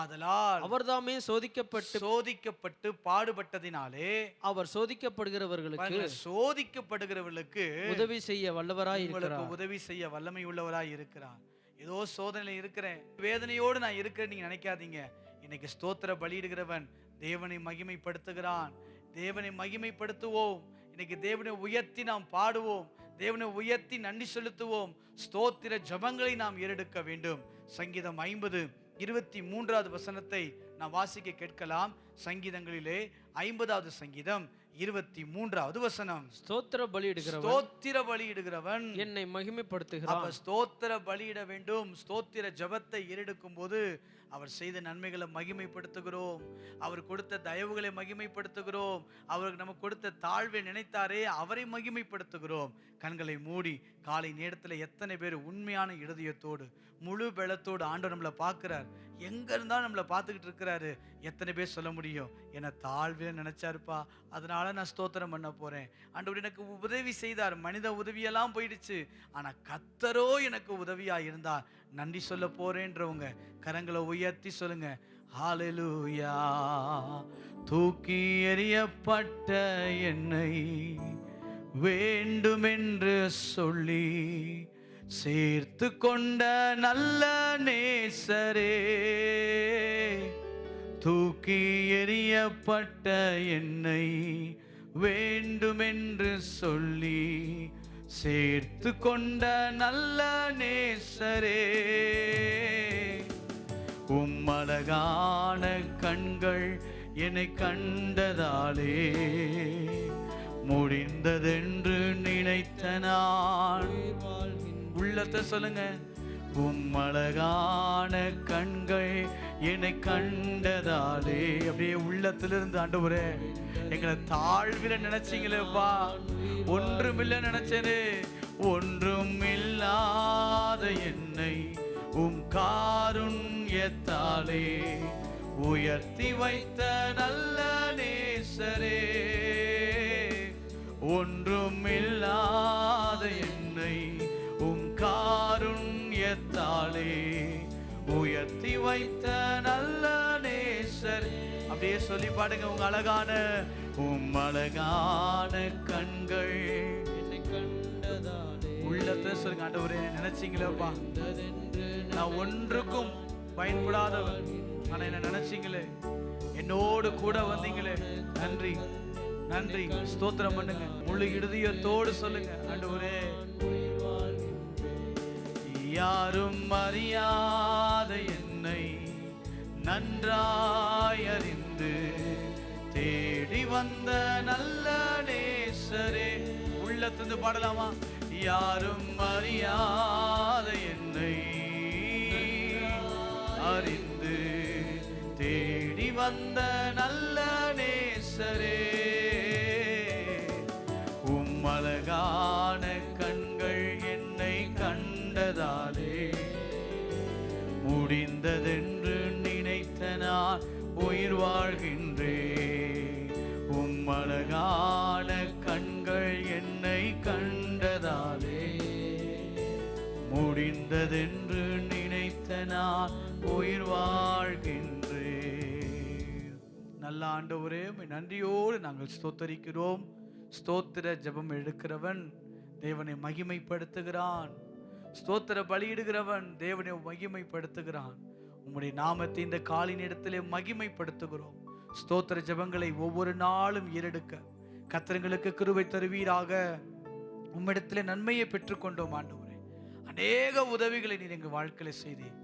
அவர்தாமே சோதிக்கப்பட்டு பாடுபட்டதினாலே அவர் சோதிக்கப்படுகிறவர்களுக்கு உதவி செய்ய வல்லவராய் இருக்கிறார். உதவி செய்ய வல்லமை உள்ளவராய் இருக்கிறார். ஏதோ சோதனையில இருக்கிறேன், வேதனையோடு நான் இருக்கிறேன் நீங்க நினைக்காதீங்க. இன்னைக்கு ஸ்தோத்திர பலியிடுகிறவன் தேவனை மகிமைப்படுத்துகிறான். தேவனை மகிமைப்படுத்துவோம். இன்னைக்கு தேவனை உயர்த்தி நாம் பாடுவோம், தேவனை உயர்த்தி நன்றி செலுத்துவோம். ஸ்தோத்திர ஜெபங்களை நாம் ஏறெடுக்க வேண்டும். சங்கீதம் 50:23வது வசனத்தை நாம் வாசிக்க கேட்கலாம். சங்கீதங்களிலே 50வது சங்கீதம் 23வது வசனம். ஸ்தோத்திர பலியிடுகிறவன் என்னை மகிமைப்படுத்துகிறான். ஸ்தோத்திர பலியிட வேண்டும். ஸ்தோத்திர ஜெபத்தை ஏறெடுக்கும் போது அவர் செய்த நன்மைகளை மகிமைப்படுத்துகிறோம், அவர் கொடுத்த தயவுகளை மகிமைப்படுத்துகிறோம், அவருக்கு நமக்கு கொடுத்த தாழ்வை நினைத்தாரே அவரை மகிமைப்படுத்துகிறோம். கண்களை மூடி காலை நேரத்தில் எத்தனை பேர் உண்மையான இருதயத்தோடு முழு பலத்தோடு ஆண்டவர் நம்மளை பார்க்கிறார். எங்க இருந்தாலும் நம்மளை பார்த்துக்கிட்டு இருக்கிறாரு. எத்தனை பேர் சொல்ல முடியும், என்னை தாழ்வே நினைச்சாருப்பா, அதனால நான் ஸ்தோத்திரம் பண்ண போறேன். ஆண்டவர் எனக்கு உதவி செய்தார், மனித உதவியெல்லாம் போயிடுச்சு, ஆனா கர்த்தரோ எனக்கு உதவியா இருந்தார், நன்றி சொல்ல போறேன்றவங்க கரங்களை உயர்த்தி சொல்லுங்க, ஹalleluya. தூக்கி எறியப்பட்ட என்னை வேண்டுமென்று சொல்லி சேர்த்து கொண்ட நல்ல நேசரே, தூக்கி எறியப்பட்ட என்னை வேண்டுமென்று சொல்லி சேர்த்து கொண்ட நல்ல நேசரே, உம்மழகான கண்கள் என்னை கண்டதாலே முடிந்ததென்று நினைத்த நான். உள்ளத்தை சொல்லுங்க, உம்மழகான கண்கள் என்னை கண்டதாலே. அப்படியே உள்ளத்திலிருந்து ஆண்டவரே, எங்களை தாழ்வில நினைச்சீங்களேப்பா, ஒன்றுமில்லை நினைச்சேனே, ஒன்றும் இல்லாத என்னை உம் காருண்யத்தாலே உயர்த்தி வைத்த நல்ல நேசரே, ஒன்றும் இல்லாத என்னை உம் காருண்யத்தாலே உயர்த்தி வைத்த நல்ல நேசர். அப்படியே சொல்லி பாடுங்க, உங்க அழகான கண்கள் என்னை கண்டதாலே. உள்ளத்தை சொல்லுங்க, ஆண்டவரே நினைச்சீங்களேப்பா, நான் ஒன்றுக்கும் பயன்படாதவன், ஆனா என்ன நினைச்சீங்களே, என்னோடு கூட வந்தீங்களே, நன்றி நன்றி. ஸ்தோத்திரம் பண்ணுங்க, முழு இருதயத்தோடு சொல்லுங்க, ஆண்டவரே. யாரும் அறியாத என்னை நன்றாய் அறிந்து தேடி வந்த நல்ல நேசரே. உள்ளத்திலிருந்து பாடலாமா? யாரும் அறியாத என்னை அறிந்து தேடி வந்த நல்ல நேசரே, உம்மழகான கண்கள் என்னை கண்டதாலே முடிந்ததென்று நினைத்த நான் உயிர் வாழ்கின்றேன். உம்மழகான கண்கள் என்னை கண்டதாலே முடிந்ததென்று நினைத்த நான் உயிர் வாழ்கின்றேன். நல்ல ஆண்டவரே, நன்றியோடு நாங்கள் ஸ்தோத்தரிக்கிறோம். ஸ்தோத்திர ஜெபம் எடுக்கிறவன் தேவனை மகிமைப்படுத்துகிறான், ஸ்தோத்திர பலியிடுகிறவன் தேவனை மகிமைப்படுத்துகிறான். உம்முடைய நாமத்தை இந்த காலின் இடத்திலே மகிமைப்படுத்துகிறோம். ஸ்தோத்திர ஜெபங்களை ஒவ்வொரு நாளும் ஏறெடுக்க கர்த்தருக்கு கிருபை தருவீராக. உம்மிடத்திலே நன்மையை பெற்றுக்கொண்டோம் ஆண்டவரே. அநேக உதவிகளை நீர் எங்கள் வாழ்க்கையில செய்தீர்.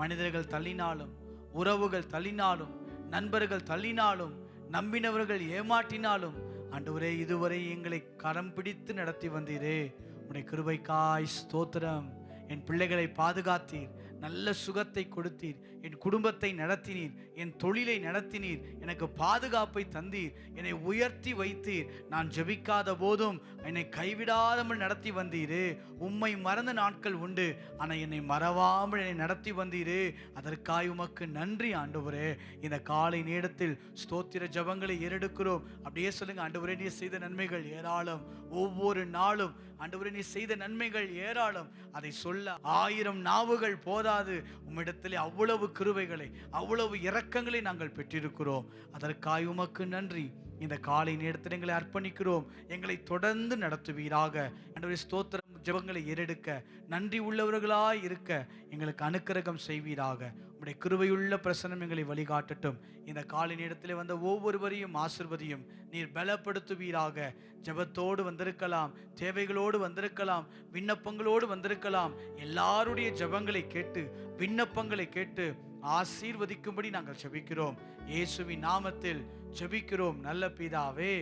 மனிதர்கள் தள்ளினாலும், உறவுகள் தள்ளினாலும், நண்பர்கள் தள்ளினாலும், நம்பினவர்கள் ஏமாற்றினாலும் ஆண்டவரே, இதுவரை எங்களை கரம் பிடித்து நடத்தி வந்தீரே. உம்முடைய கிருபைக்காய் ஸ்தோத்திரம். என் பிள்ளைகளை பாதுகாத்தீர், நல்ல சுகத்தை கொடுத்தீர், என் குடும்பத்தை நடத்தினீர், என் தொழிலை நடத்தினீர், எனக்கு பாதுகாப்பை தந்தீர், என்னை உயர்த்தி வைத்தீர். நான் ஜெபிக்காத போதும் என்னை கைவிடாமல் நடத்தி வந்தீரே. உம்மை மறந்த நாட்கள் உண்டு, ஆனால் என்னை மறவாமல் என்னை நடத்தி வந்தீரே. அதற்காய் உமக்கு நன்றி ஆண்டவரே. இந்த காலை நேரத்தில் ஸ்தோத்திர ஜெபங்களை ஏறெடுக்கிறோம். அப்படியே சொல்லுங்க, ஆண்டவரே நீர் செய்த நன்மைகள் ஏராளம். ஒவ்வொரு நாளும் ஆண்டவரே நீர் செய்த நன்மைகள் ஏராளம். அதை சொல்ல 1000 நாவுகள் போதாது. உம்மிடத்திலே அவ்வளவு கிருபைகளை, அவ்வளவு இரக்கங்களை நாங்கள் பெற்றிருக்கிறோம். அதற்காய் உமக்கு நன்றி. இந்த காலை நேரத்தில் எங்களை அர்ப்பணிக்கிறோம். எங்களை தொடர்ந்து நடத்துவீராக. ஆண்டவரே, ஸ்தோத்திரம் ஜெபங்களை ஏறெடுக்க நன்றி உள்ளவர்களாய் இருக்க எங்களுக்கு அனுக்கிரகம் செய்வீராக. உம்முடைய கிருபையுள்ள பிரசன்னம் எங்களை வழிகாட்டட்டும். இந்த காலை நேரத்தில் வந்த ஒவ்வொருவரையும் ஆசீர்வதியும். நீர் பலப்படுத்துவீராக. ஜெபத்தோடு வந்திருக்கலாம், தேவைகளோடு வந்திருக்கலாம், விண்ணப்பங்களோடு வந்திருக்கலாம். எல்லாருடைய ஜெபங்களை கேட்டு, விண்ணப்பங்களை கேட்டு ஆசீர்வதிக்கும்படி நாங்கள் ஜெபிக்கிறோம். இயேசுவின் நாமத்தில் ஜெபிக்கிறோம் நல்ல பிதாவே,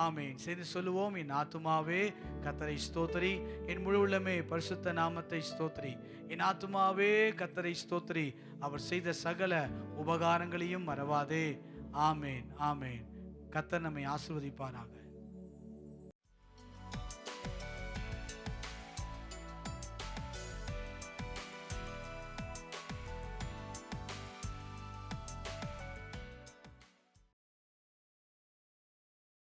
ஆமேன். செய்து சொல்லுவோம், என் ஆத்துமாவே கர்த்தரை ஸ்தோத்திரி, என் முழு உள்ளமே பரிசுத்த நாமத்தை ஸ்தோத்திரி. என் ஆத்துமாவே கர்த்தரை ஸ்தோத்திரி, அவர் செய்த சகல உபகாரங்களையும் மறவாதே. ஆமேன், ஆமேன். கர்த்தர் நம்மை ஆசீர்வதிப்பாராக.